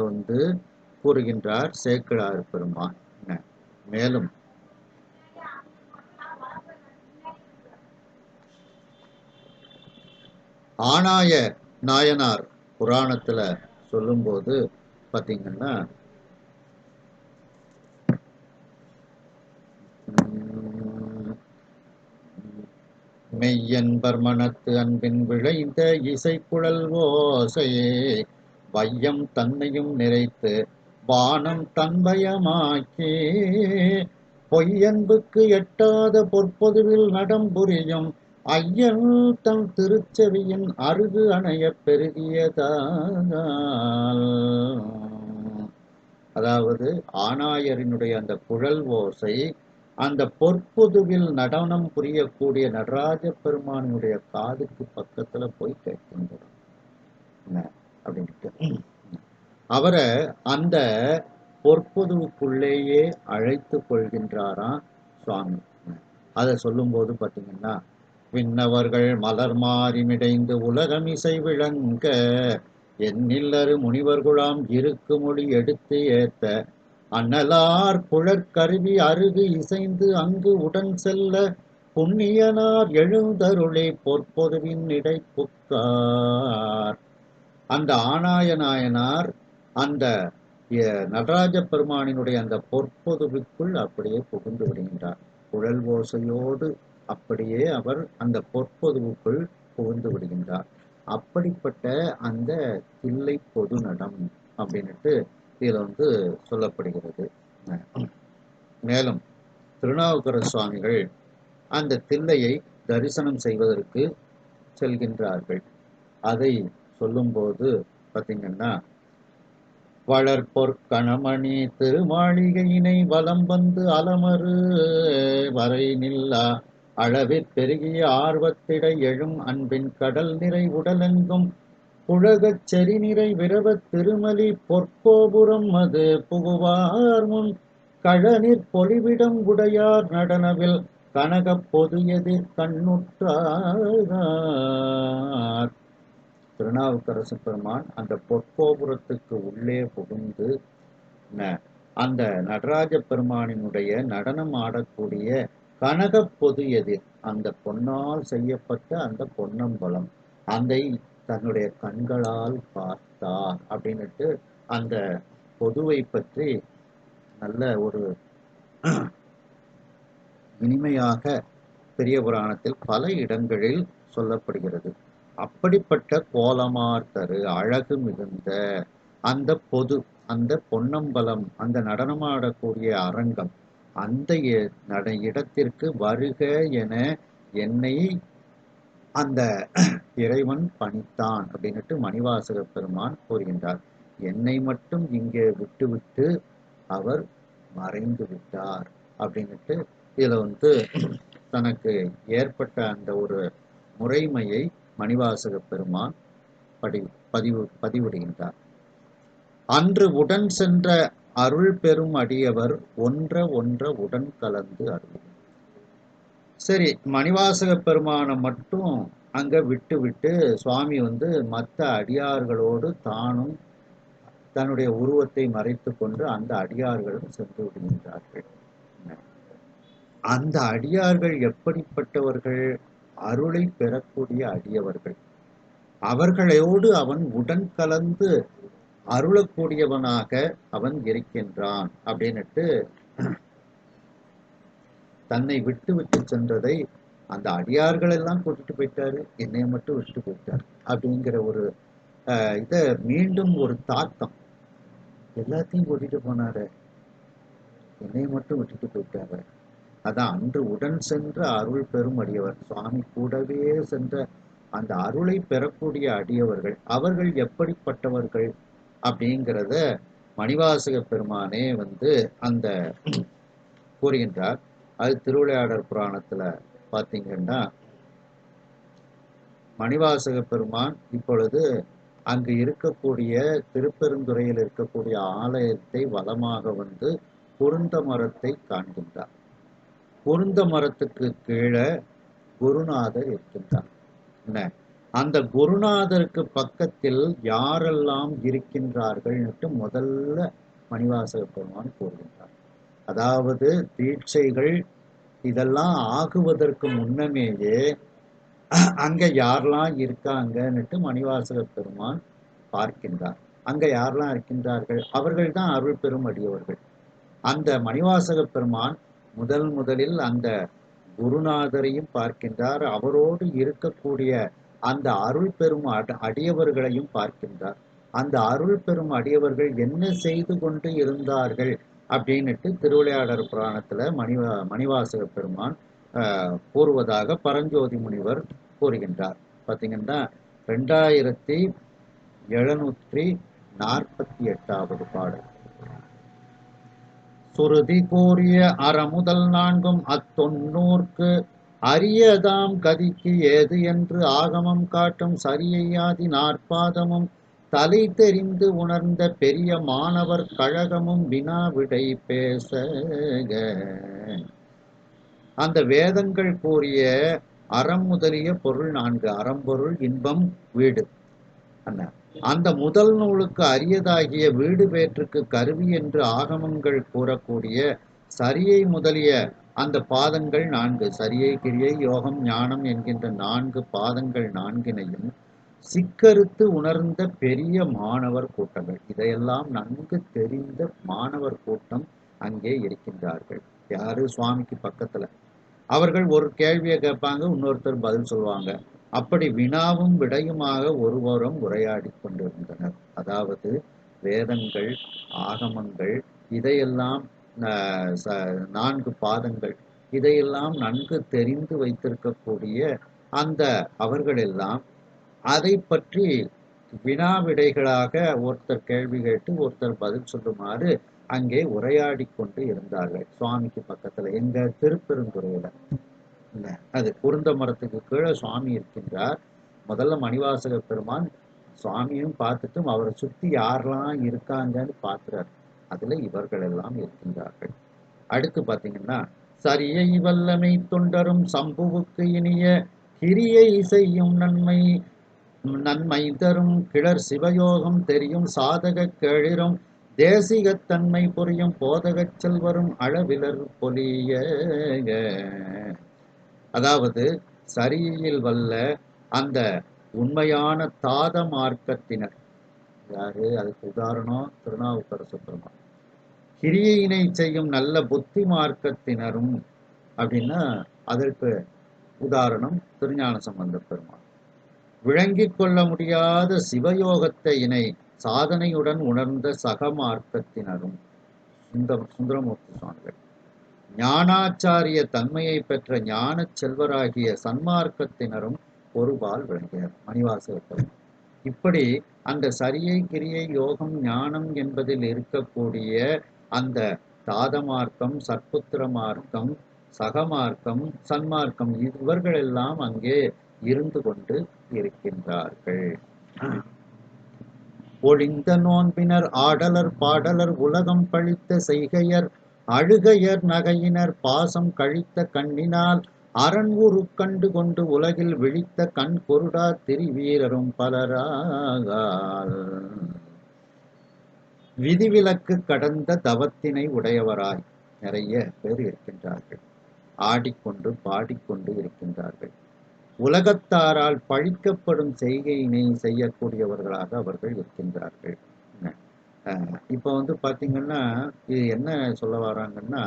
கூறுகின்றார் சேக்கிழார் பெருமான். மேலும் ஆனாய நாயனார் புராணத்துல சொல்லும்போது பாத்தீங்கன்னா, மெய்யன்பர் மனத்து அன்பின் விளைந்த இசைக்குழல் ஓசையே வையம் தன்னையும் நிறைத்து வானம் தன்பயமாக்கி பொய்யன்புக்கு எட்டாத பொற்பொதுவில் நடம்புரியும் ஐயன் தம் திருச்செவியின் அருகு அணைய பெருகியதால். அதாவது ஆனாயரினுடைய அந்த குழல் ஓசை அந்த பொற்பொதுவில் நடனம் புரியக்கூடிய நடராஜ பெருமானுடைய காதுக்கு பக்கத்துல போய் கேட்கின்றது அப்படின்ட்டு அவரை அந்த பொற்பொதுவுக்குள்ளேயே அழைத்து கொள்கின்றாராம் சுவாமி. அதை சொல்லும் போது பாத்தீங்கன்னா, விண்ணவர்கள் மலர் மாறி மிடைந்து உலகம் இசை விளங்க எண்ணில்லரு முனிவர்குழாம் இருக்கு மொழி எடுத்து ஏத்த அண்ணலார் குழற்கருவி அருகு இசைந்து அங்கு உடன் செல்ல புண்ணியனார் எழுந்தருளை பொற்பொதுவின் இடை புக்கார். அந்த ஆனாய நாயனார் அந்த நடராஜ பெருமானினுடைய அந்த பொற்பொதுவுக்குள் அப்படியே புகுந்து விடுகின்றார். குழல் ஓசையோடு அப்படியே அவர் அந்த பொற்பொதுவுக்குள் புகுந்து விடுகின்றார். அப்படிப்பட்ட அந்த தில்லை பொது நடம் அப்படின்னுட்டு இதுல சொல்லப்படுகிறது. மேலும் திருநாவுக்கர சுவாமிகள் அந்த தில்லையை தரிசனம் செய்வதற்கு செல்கின்றார்கள். அதை சொல்லும்போது பாத்தீங்கன்னா, வளர்பொற்கணமணி திருமாளிகையினை வலம் வந்து அலமரு வரை நில்லா அளவிற் பெருகிய ஆர்வத்திடை எழும் அன்பின் கடல் நிறை உடலெங்கும் புழகச் செறி நிறை விரவத் திருமலி பொற்கோபுரம் அது புகுவார் முன் கழனிற் பொலிவிடம் உடையார் நடனவில் கனகப் பொது எதிர் கண்ணுற்றார். திருநாவுக்கரசு பெருமான் அந்த பொற்கோபுரத்துக்கு உள்ளே புகுந்து அந்த நடராஜ பெருமானினுடைய நடனம் ஆடக்கூடிய கனக பொது எதிர், அந்த பொன்னால் செய்யப்பட்ட அந்த பொன்னம்பலம், அதை தன்னுடைய கண்களால் பார்த்தார் அப்படின்னுட்டு அந்த பொதுவை பற்றி நல்ல ஒரு இனிமையாக பெரிய புராணத்தில் பல இடங்களில் சொல்லப்படுகிறது. அப்படிப்பட்ட கோலமார் தரு அழகு மிகுந்த அந்த பொது, அந்த பொன்னம்பலம், அந்த நடனமாடக்கூடிய அரங்கம், அந்த இடத்திற்கு வருக என என்னை அந்த இறைவன் பணித்தான் அப்படின்னுட்டு மணிவாசக பெருமான் கூறுகின்றார். என்னை மட்டும் இங்கே விட்டுவிட்டு அவர் மறைந்து விட்டார் அப்படின்னுட்டு இதுல தனக்கு ஏற்பட்ட அந்த ஒரு முறைமையை மணிவாசக பெருமான் பதிவிடுகின்றார். அன்று உடன் சென்ற அருள் பெரும் அடியவர் ஒன்ற உடன் கலந்து அருள். சரி, மணிவாசக பெருமானை மட்டும் அங்க விட்டு சுவாமி மற்ற அடியார்களோடு தானும் தன்னுடைய உருவத்தை மறைத்து கொண்டு அந்த அடியார்களும் சென்று விடுகின்றார்கள். அந்த அடியார்கள் எப்படிப்பட்டவர்கள்? அருளை பெறக்கூடிய அடியவர்கள். அவர்களோடு அவன் உடன் கலந்து அருளக்கூடியவனாக அவன் இருக்கின்றான் அப்படின்னுட்டு தன்னை விட்டு விட்டு சென்றதை அந்த அடியார்கள் எல்லாம் கூட்டிட்டு போயிட்டாரு, என்னைய மட்டும் விட்டு போயிட்டாரு அப்படிங்கிற ஒரு இதை மீண்டும் ஒரு தாக்கம். எல்லாத்தையும் கூட்டிட்டு போனாரு, என்னைய மட்டும் விட்டுட்டு போயிட்டாரு. அதான் அன்று உடன் சென்ற அருள் பெரும் அடியவர், சுவாமி கூடவே சென்ற அந்த அருளை பெறக்கூடிய அடியவர்கள் அவர்கள் எப்படிப்பட்டவர்கள் அப்படிங்கிறத மணிவாசக பெருமானே அந்த கூறுகின்றார். அது திருவிளையாடல் புராணத்துல பார்த்தீங்கன்னா, மணிவாசக பெருமான் இப்பொழுது அங்கு இருக்கக்கூடிய திருப்பெருந்துறையில் இருக்கக்கூடிய ஆலயத்தை வலமாக பொருந்த மரத்தை காண்கின்றார். பொருந்த மரத்துக்கு கீழே குருநாதர் இருக்கின்றார். என்ன, அந்த குருநாதருக்கு பக்கத்தில் யாரெல்லாம் இருக்கின்றார்கள் முதல்ல மணிவாசக பெருமான் கூறுகின்றார். அதாவது தீட்சைகள் இதெல்லாம் ஆகுவதற்கு முன்னமேயே அங்க யாரெல்லாம் இருக்காங்கன்னுட்டு மணிவாசக பெருமான் பார்க்கின்றார். அங்க யாரெல்லாம் இருக்கின்றார்கள், அவர்கள் தான் அருள் பெரும் அடியவர்கள். அந்த மணிவாசக பெருமான் முதலில் அந்த குருநாதரையும் பார்க்கின்றார், அவரோடு இருக்கக்கூடிய அந்த அருள் பெரும் அடியவர்களையும் பார்க்கின்றார். அந்த அருள் பெரும் அடியவர்கள் என்ன செய்து கொண்டு இருந்தார்கள் அப்படின்னுட்டு திருவிளையாடல் புராணத்துல மணிவாசக பெருமான் கூறுவதாக பரஞ்சோதி முனிவர் கூறுகின்றார். பார்த்தீங்கன்னா 2748வது பாடல். சுருதி கோரிய அறமுதல் நான்கும் அத்தொன்னூர்க்கு அரியதாம் கதிக்கு ஏது என்று ஆகமம் காட்டும் சரியையாதி நாற்பாதமும் தலை தெரிந்து உணர்ந்த பெரிய மாணவர் கழகமும் வினா விடை பேச. அந்த வேதங்கள் கூறிய அறம் முதலிய பொருள் 4, அறம்பொருள் இன்பம் வீடு, அந்த முதல் நூலுக்கு அரியதாகிய வீடு பேற்றுக்கு கருவி என்று ஆகமங்கள் கூறக்கூடிய சரியை முதலிய அந்த பாதங்கள் 4, சரியை கிரியை யோகம் ஞானம் என்கின்ற 4 பாதங்கள் 4னையும் சிக்கறுத்து உணர்ந்த பெரிய மாணவர் கூட்டங்கள், இதையெல்லாம் நன்கு தெரிந்த மாணவர் கூட்டம் அங்கே இருக்கின்றார்கள். யாரு, சுவாமிக்கு பக்கத்துல. அவர்கள் ஒரு கேள்வியை கேட்பாங்க, இன்னொருத்தர் பதில் சொல்லுவாங்க. அப்படி வினாவும் விடையுமாக ஒருவரும் உரையாடி கொண்டிருந்தனர். அதாவது வேதங்கள் ஆகமங்கள் இதையெல்லாம் 4 பாதங்கள் இதையெல்லாம் நன்கு தெரிந்து வைத்திருக்கக்கூடிய அந்த அவர்கள் எல்லாம் அதை பற்றி வினாவிடைகளாக ஒருத்தர் கேள்வி கேட்டு ஒருத்தர் பதில் சொல்லுமாறு அங்கே உரையாடி கொண்டு இருந்தார்கள். சுவாமிக்கு பக்கத்துல, எங்க திருப்பெருந்துறையில. அது குருந்த மரத்துக்கு கீழே சுவாமி இருக்கின்றார். முதல்ல மணிவாசக பெருமான் சுவாமியும் பார்த்துட்டும் அவரை சுத்தி யாரெல்லாம் இருக்காங்கன்னு பார்க்கிறார். அதுல இவர்கள் எல்லாம் இருக்கின்றார்கள். அடுத்து பாத்தீங்கன்னா, சரியை வல்லமை தொண்டரும் சம்புவுக்கு இனிய கிரியை செய்யும் நன்மை தரும் கிளர் சிவயோகம் தெரியும் சாதக கேழிரும் தேசிகத்தன்மை புரியும் போதகச் செல்வரும் அளவிலர் பொலிய. அதாவது சரியில் வல்ல அந்த உண்மையான தாத மார்க்கத்தினர் யாரு, அதுக்கு உதாரணம் திருநாவுக்கரசு பெருமான். கிரியையினை செய்யும் நல்ல புத்தி மார்க்கத்தினரும் அப்படின்னா அதற்கு உதாரணம் திருஞான சம்பந்த பெருமான். விளங்கிக் கொள்ள முடியாத சிவயோகத்தை இணை சாதனையுடன் உணர்ந்த சகமார்க்கத்தினரும் சுந்தரமூர்த்தி சுவாமிகள். ஞானாச்சாரிய தன்மையை பெற்ற ஞான செல்வராகிய சன்மார்க்கத்தினரும் ஒருபால் விளங்கினர் மணிவாசக பெருமான். இப்படி அந்த சரியை கிரியை யோகம் ஞானம் என்பதில் இருக்கக்கூடிய அந்த தாதமார்க்கம் சற்புத்திர மார்க்கம் சகமார்க்கம் சன்மார்க்கம் இவர்கள் எல்லாம் அங்கே இருந்து கொண்டு இருக்கின்றார்கள். ஒழிந்த நோன்பினர் ஆடலர் பாடலர் உலகம் பழித்த செய்கையர் அழுகையர் நகையினர் பாசம் கழித்த கண்ணினால் அரண் உரு கண்டு கொண்டு உலகில் விழித்த கண் பொருடா திரிவீரரும் பலராகால். விதிவிலக்கு கடந்த தவத்தினை உடையவராய் நிறைய பேர் இருக்கின்றார்கள். ஆடிக்கொண்டு பாடிக்கொண்டு இருக்கின்றார்கள். உலகத்தாரால் பழிக்கப்படும் செய்கையினை செய்யக்கூடியவர்களாக அவர்கள் இருக்கின்றார்கள். இப்போ பாத்தீங்கன்னா இது என்ன சொல்ல வராங்கன்னா,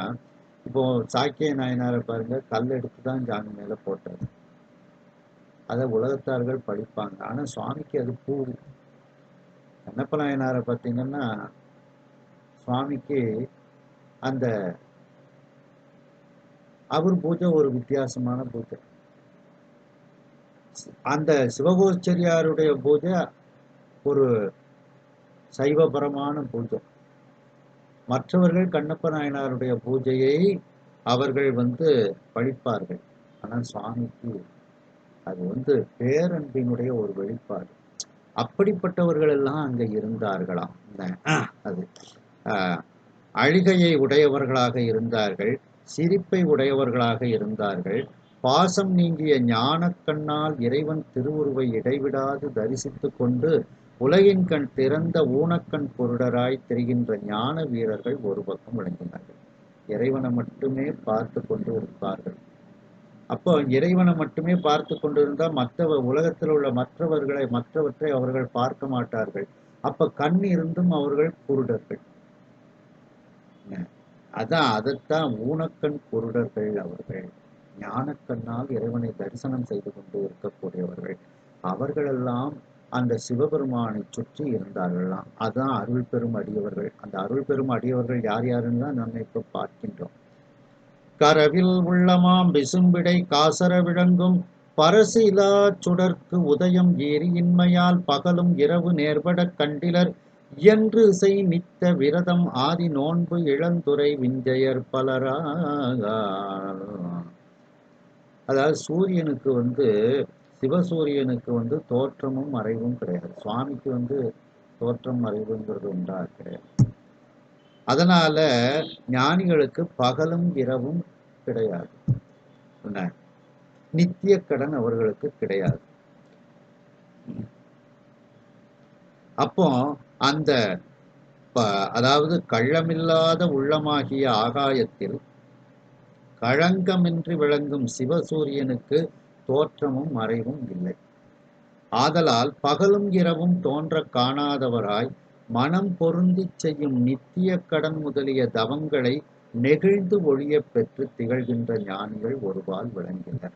இப்போ சாக்கிய நாயனாரை பாருங்க, கல் எடுத்து தான் சாமி மேல போட்டாரு. அதை உலகத்தார்கள் படிப்பாங்க. ஆனா சுவாமிக்கு அது பூ. கண்ணப்ப நாயனாரை பார்த்தீங்கன்னா, சுவாமிக்கு அந்த அவர் பூஜை ஒரு வித்தியாசமான பூஜை. அந்த சிவகோச்சரியாருடைய பூஜை ஒரு சைவபரமான பூஜை. மற்றவர்கள் கண்ணப்ப நாயனாருடைய பூஜையை அவர்கள் படிப்பார்கள். ஆனால் சுவாமிக்கு அது பேரன்பினுடைய ஒரு வெளிப்பாடு. அப்படிப்பட்டவர்கள் எல்லாம் அங்க இருந்தார்களாம். அது அழுகையை உடையவர்களாக இருந்தார்கள், சிரிப்பை உடையவர்களாக இருந்தார்கள். பாசம் நீங்கிய ஞானக்கண்ணால் இறைவன் திருவுருவை இடைவிடாது தரிசித்து கொண்டு உலகின் கண் திறந்த ஊனக்கண் பொருடராய் தெரிகின்ற ஞான வீரர்கள் ஒரு பக்கம் விளங்கினார்கள். இறைவனை மட்டுமே பார்த்து கொண்டு இருப்பார்கள். அப்போ இறைவனை மட்டுமே பார்த்து கொண்டிருந்தால் உலகத்தில் உள்ள மற்றவற்றை அவர்கள் பார்க்க மாட்டார்கள். அப்ப கண் இருந்தும் அவர்கள் குருடர்கள். அதைத்தான் ஊனக்கண் குருடர்கள் அவர்கள். ஞானக்கண்ணால் இறைவனை தரிசனம் செய்து கொண்டு இருக்கக்கூடியவர்கள். அவர்களெல்லாம் அந்த சிவபெருமானை சுற்றி இருந்தார்களாம். அதான் அருள் பெரும் அடியவர்கள். அந்த அருள் பெரும் அடியவர்கள் யார் யாருன்னு தான் நம்ம இப்ப பார்க்கின்றோம். கரவில் உள்ளமாம் விசும்பிடை காசர விளங்கும் பரசு இலா சுடர்க்கு உதயம் ஏரியின்மையால் பகலும் இரவு நேர்படக் கண்டிலர் என்று செய் நித்த விரதம் ஆதி நோன்பு இளந்துரை விஞ்சையர் பலராக. அதாவது சூரியனுக்கு சிவசூரியனுக்கு தோற்றமும் மறைவும் கிடையாது. சுவாமிக்கு தோற்றம் மறைவுங்கிறது உண்டா கிடையாது. அதனால ஞானிகளுக்கு பகலும் இரவும் கிடையாது. நித்திய கடன் அவர்களுக்கு கிடையாது. அப்போ அந்த அதாவது கள்ளமில்லாத உள்ளமாகிய ஆகாயத்தில் களங்கமின்றி விளங்கும் சிவசூரியனுக்கு தோற்றமும் மறைவும் இல்லை. ஆதலால் பகலும் இரவும் தோன்ற காணாதவராய் மனம் பொருந்தி செய்யும் நித்திய கடன் முதலிய தவங்களை நெகிழ்ந்து ஒழிய பெற்று திகழ்கின்ற ஞானிகள் ஒருபால் விளங்கினர்.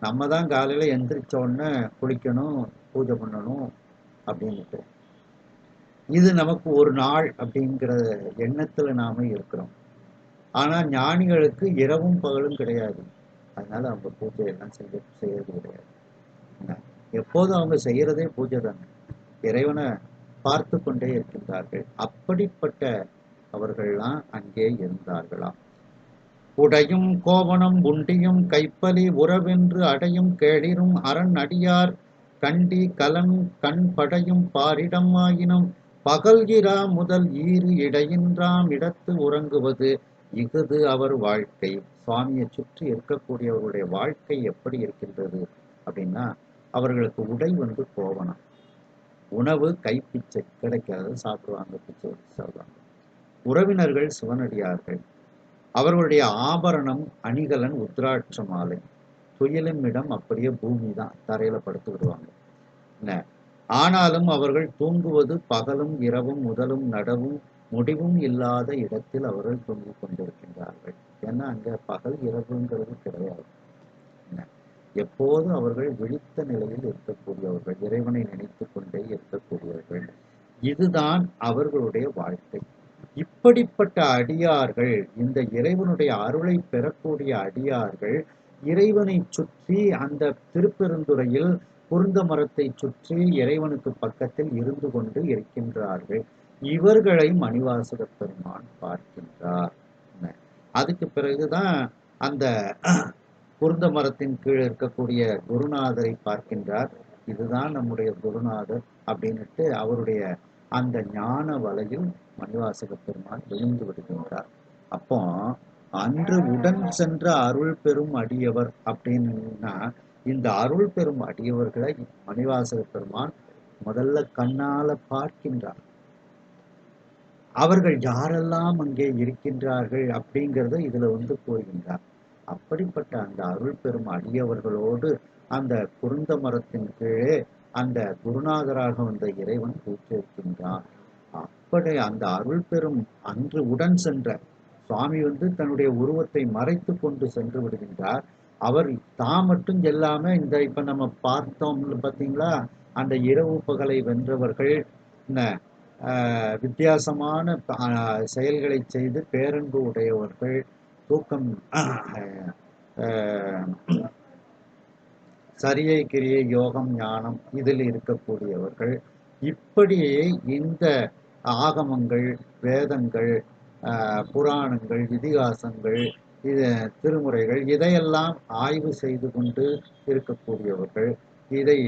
நம்ம தான் காலையில எந்திரிச்சோடனே குளிக்கணும், பூஜை பண்ணணும் அப்படின்ட்டு இது நமக்கு ஒரு நாள் அப்படிங்கிற எண்ணத்துல நாம இருக்கிறோம். ஆனா ஞானிகளுக்கு இரவும் பகலும் கிடையாது. அதனால அவங்க பூஜையெல்லாம் செய்யறது கிடையாது. எப்போதும் அவங்க செய்யறதே பூஜை தானே. இறைவனை பார்த்து கொண்டே இருக்கின்றார்கள். அப்படிப்பட்ட அவர்கள்லாம் அங்கே இருந்தார்களாம். உடையும் கோவணம் உண்டியும் கைப்பலி உறவென்று அடையும் கேளிரும் அரண் அடியார் கண்டி கலன் கண் படையும் பாரிடம் ஆயினும் பகல்கிறா முதல் ஈறு இடையின்றாம் இடத்து உறங்குவது இஃது அவர் வாழ்க்கை. சுவாமியை சுற்றி இருக்கக்கூடியவர்களுடைய வாழ்க்கை எப்படி இருக்கின்றது அப்படின்னா, அவர்களுக்கு உடை கோவணம், உணவு கைப்பிச்சை கிடைக்காது, சாப்பிடுவாங்க, பிச்சை சாப்பிடுவாங்க. உறவினர்கள் சிவனடியார்கள். அவர்களுடைய ஆபரணம் அணிகலன் உத்ராட்ச மாலை. துயிலும் இடம் அப்படியே பூமி தான், தரையில படுத்து விடுவாங்க. ஆனாலும் அவர்கள் தூங்குவது பகலும் இரவும் முதலும் நடவும் முடிவும் இல்லாத இடத்தில் அவர்கள் தூங்கிக் கொண்டிருக்கின்றார்கள். ஏன்னா அங்க பகல் இரவுங்கிறது கிடையாது. எப்போதும் அவர்கள் விழித்த நிலையில் இருக்கக்கூடியவர்கள், இறைவனை நினைத்து கொண்டே இருக்கக்கூடியவர்கள். இதுதான் அவர்களுடைய வாழ்க்கை. இப்படிப்பட்ட அடியார்கள், இந்த இறைவனுடைய அருளை பெறக்கூடிய அடியார்கள் இறைவனை சுற்றி அந்த திருப்பெருந்துறையில் குருந்த மரத்தை சுற்றி இறைவனுக்கு பக்கத்தில் இருந்து கொண்டு இருக்கின்றார்கள். இவர்களை மணிவாசக பெருமான் பார்க்கின்றார். அதுக்கு பிறகுதான் அந்த குருந்த மரத்தின் கீழ் இருக்கக்கூடிய குருநாதரை பார்க்கின்றார். இதுதான் நம்முடைய குருநாதர் அப்படின்னுட்டு அவருடைய அந்த ஞான வலையில் மணிவாசக பெருமான் விழுந்து விடுகின்றார். அப்போ அன்று உடன் சென்ற அருள் பெரும் அடியவர் அப்படின்னா, இந்த அருள் பெரும் அடியவர்களை மணிவாசக பெருமான் முதல்ல கண்ணால பார்க்கின்றார். அவர்கள் யாரெல்லாம் அங்கே இருக்கின்றார்கள் அப்படிங்கிறத இதுல கூறுகின்றார். அப்படிப்பட்ட அந்த அருள் பெரும் அடியவர்களோடு அந்த குருந்த மரத்தின் கீழே அந்த குருநாதராக வந்த இறைவன் கூற்றிருக்கின்றான். அப்படி அந்த அருள் பெரும் அன்று உடன் சென்ற சுவாமி தன்னுடைய உருவத்தை மறைத்து கொண்டு சென்று விடுகின்றார். அவர் தான் மட்டும் எல்லாமே இப்ப நம்ம பார்த்தோம் பார்த்தீங்களா, அந்த இரவு பகலை வென்றவர்கள் என்ன வித்தியாசமான செயல்களை செய்து பேரன்பு உடையவர்கள், தூக்கம் சரியை கிரியை யோகம் ஞானம் இதில் இருக்கக்கூடியவர்கள். இப்படி இந்த ஆகமங்கள், வேதங்கள், புராணங்கள், இதிகாசங்கள், இது திருமுறைகள் இதையெல்லாம் ஆய்வு செய்து கொண்டு இருக்கக்கூடியவர்கள், இதை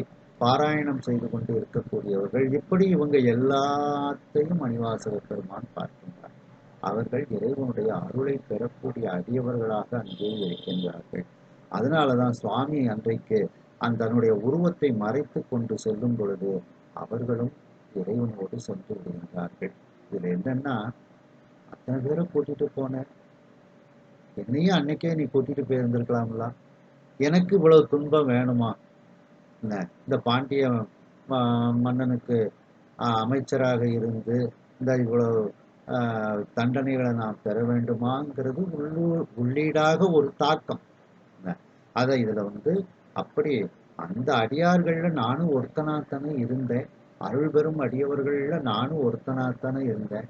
பாராயணம் செய்து கொண்டு இருக்கக்கூடியவர்கள். இப்படி இவங்க எல்லாத்தையும் மணிவாசக பெருமான் பார்க்கின்றார். அவர்கள் இறைவனுடைய அருளை பெறக்கூடிய அடியவர்களாக அங்கே இருக்கின்றார்கள். அதனாலதான் சுவாமி அன்றைக்கு தன்னுடைய உருவத்தை மறைத்து கொண்டு செல்லும் பொழுது அவர்களும் இறைவனோடு சென்று விடுகின்றார்கள். இதுல என்னன்னா, அத்தனை பேரை கூட்டிட்டு போன என்னையும் அன்னைக்கே நீ கூட்டிட்டு போயிருந்திருக்கலாம்ல, எனக்கு இவ்வளவு துன்பம் வேணுமா, இந்த பாண்டிய மன்னனுக்கு அமைச்சராக இருந்து இந்த இவ்வளவு தண்டனைகளை நான் பெற வேண்டுமாங்கிறது உள்ளீடாக ஒரு தாக்கம். அதை இதுல அப்படி அந்த அடியார்கள்ல நானும் ஒருத்தனாத்தானே இருந்தேன், அருள் பெறும் அடியவர்கள்ல நானும் ஒருத்தனாத்தானே இருந்தேன்,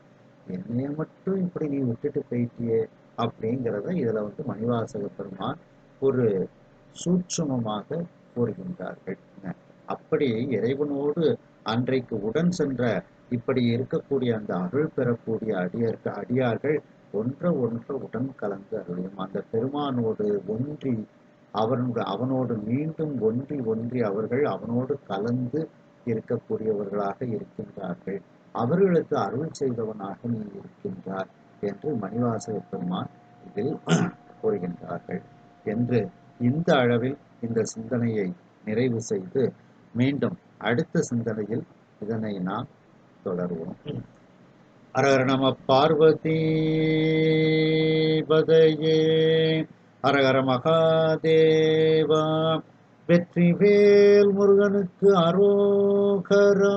என்னைய மட்டும் இப்படி நீ விட்டுட்டு போயிட்டியே அப்படிங்கிறத இதுல மணிவாசக பெருமான் ஒரு சூட்சுமமாக கூறுகின்றார்கள். அப்படி இறைவனோடு அன்றைக்கு உடன் சென்ற இப்படி இருக்கக்கூடிய அந்த அருள் பெறக்கூடிய அடியார்கள் ஒன்ற உடன் கலந்து அருளியும் அந்த பெருமானோடு ஒன்றி அவனோடு மீண்டும் ஒன்றி அவர்கள் அவனோடு கலந்து இருக்கக்கூடியவர்களாக இருக்கின்றார்கள். அவர்களுக்கு அருள் செய்தவனாக நீ இருக்கின்றார் என்று மணிவாசக பெருமான் இதில் கூறுகின்றார்கள் என்று இந்த அளவில் இந்த சிந்தனையை நிறைவு செய்து மீண்டும் அடுத்த சிந்தனையில் இதனை நாம் தொடருவோம். ஹரஹர நம பார்வதி பதையே, ஹரஹர மகாதேவா, வெற்றிவேல் முருகனுக்கு அரோகரா.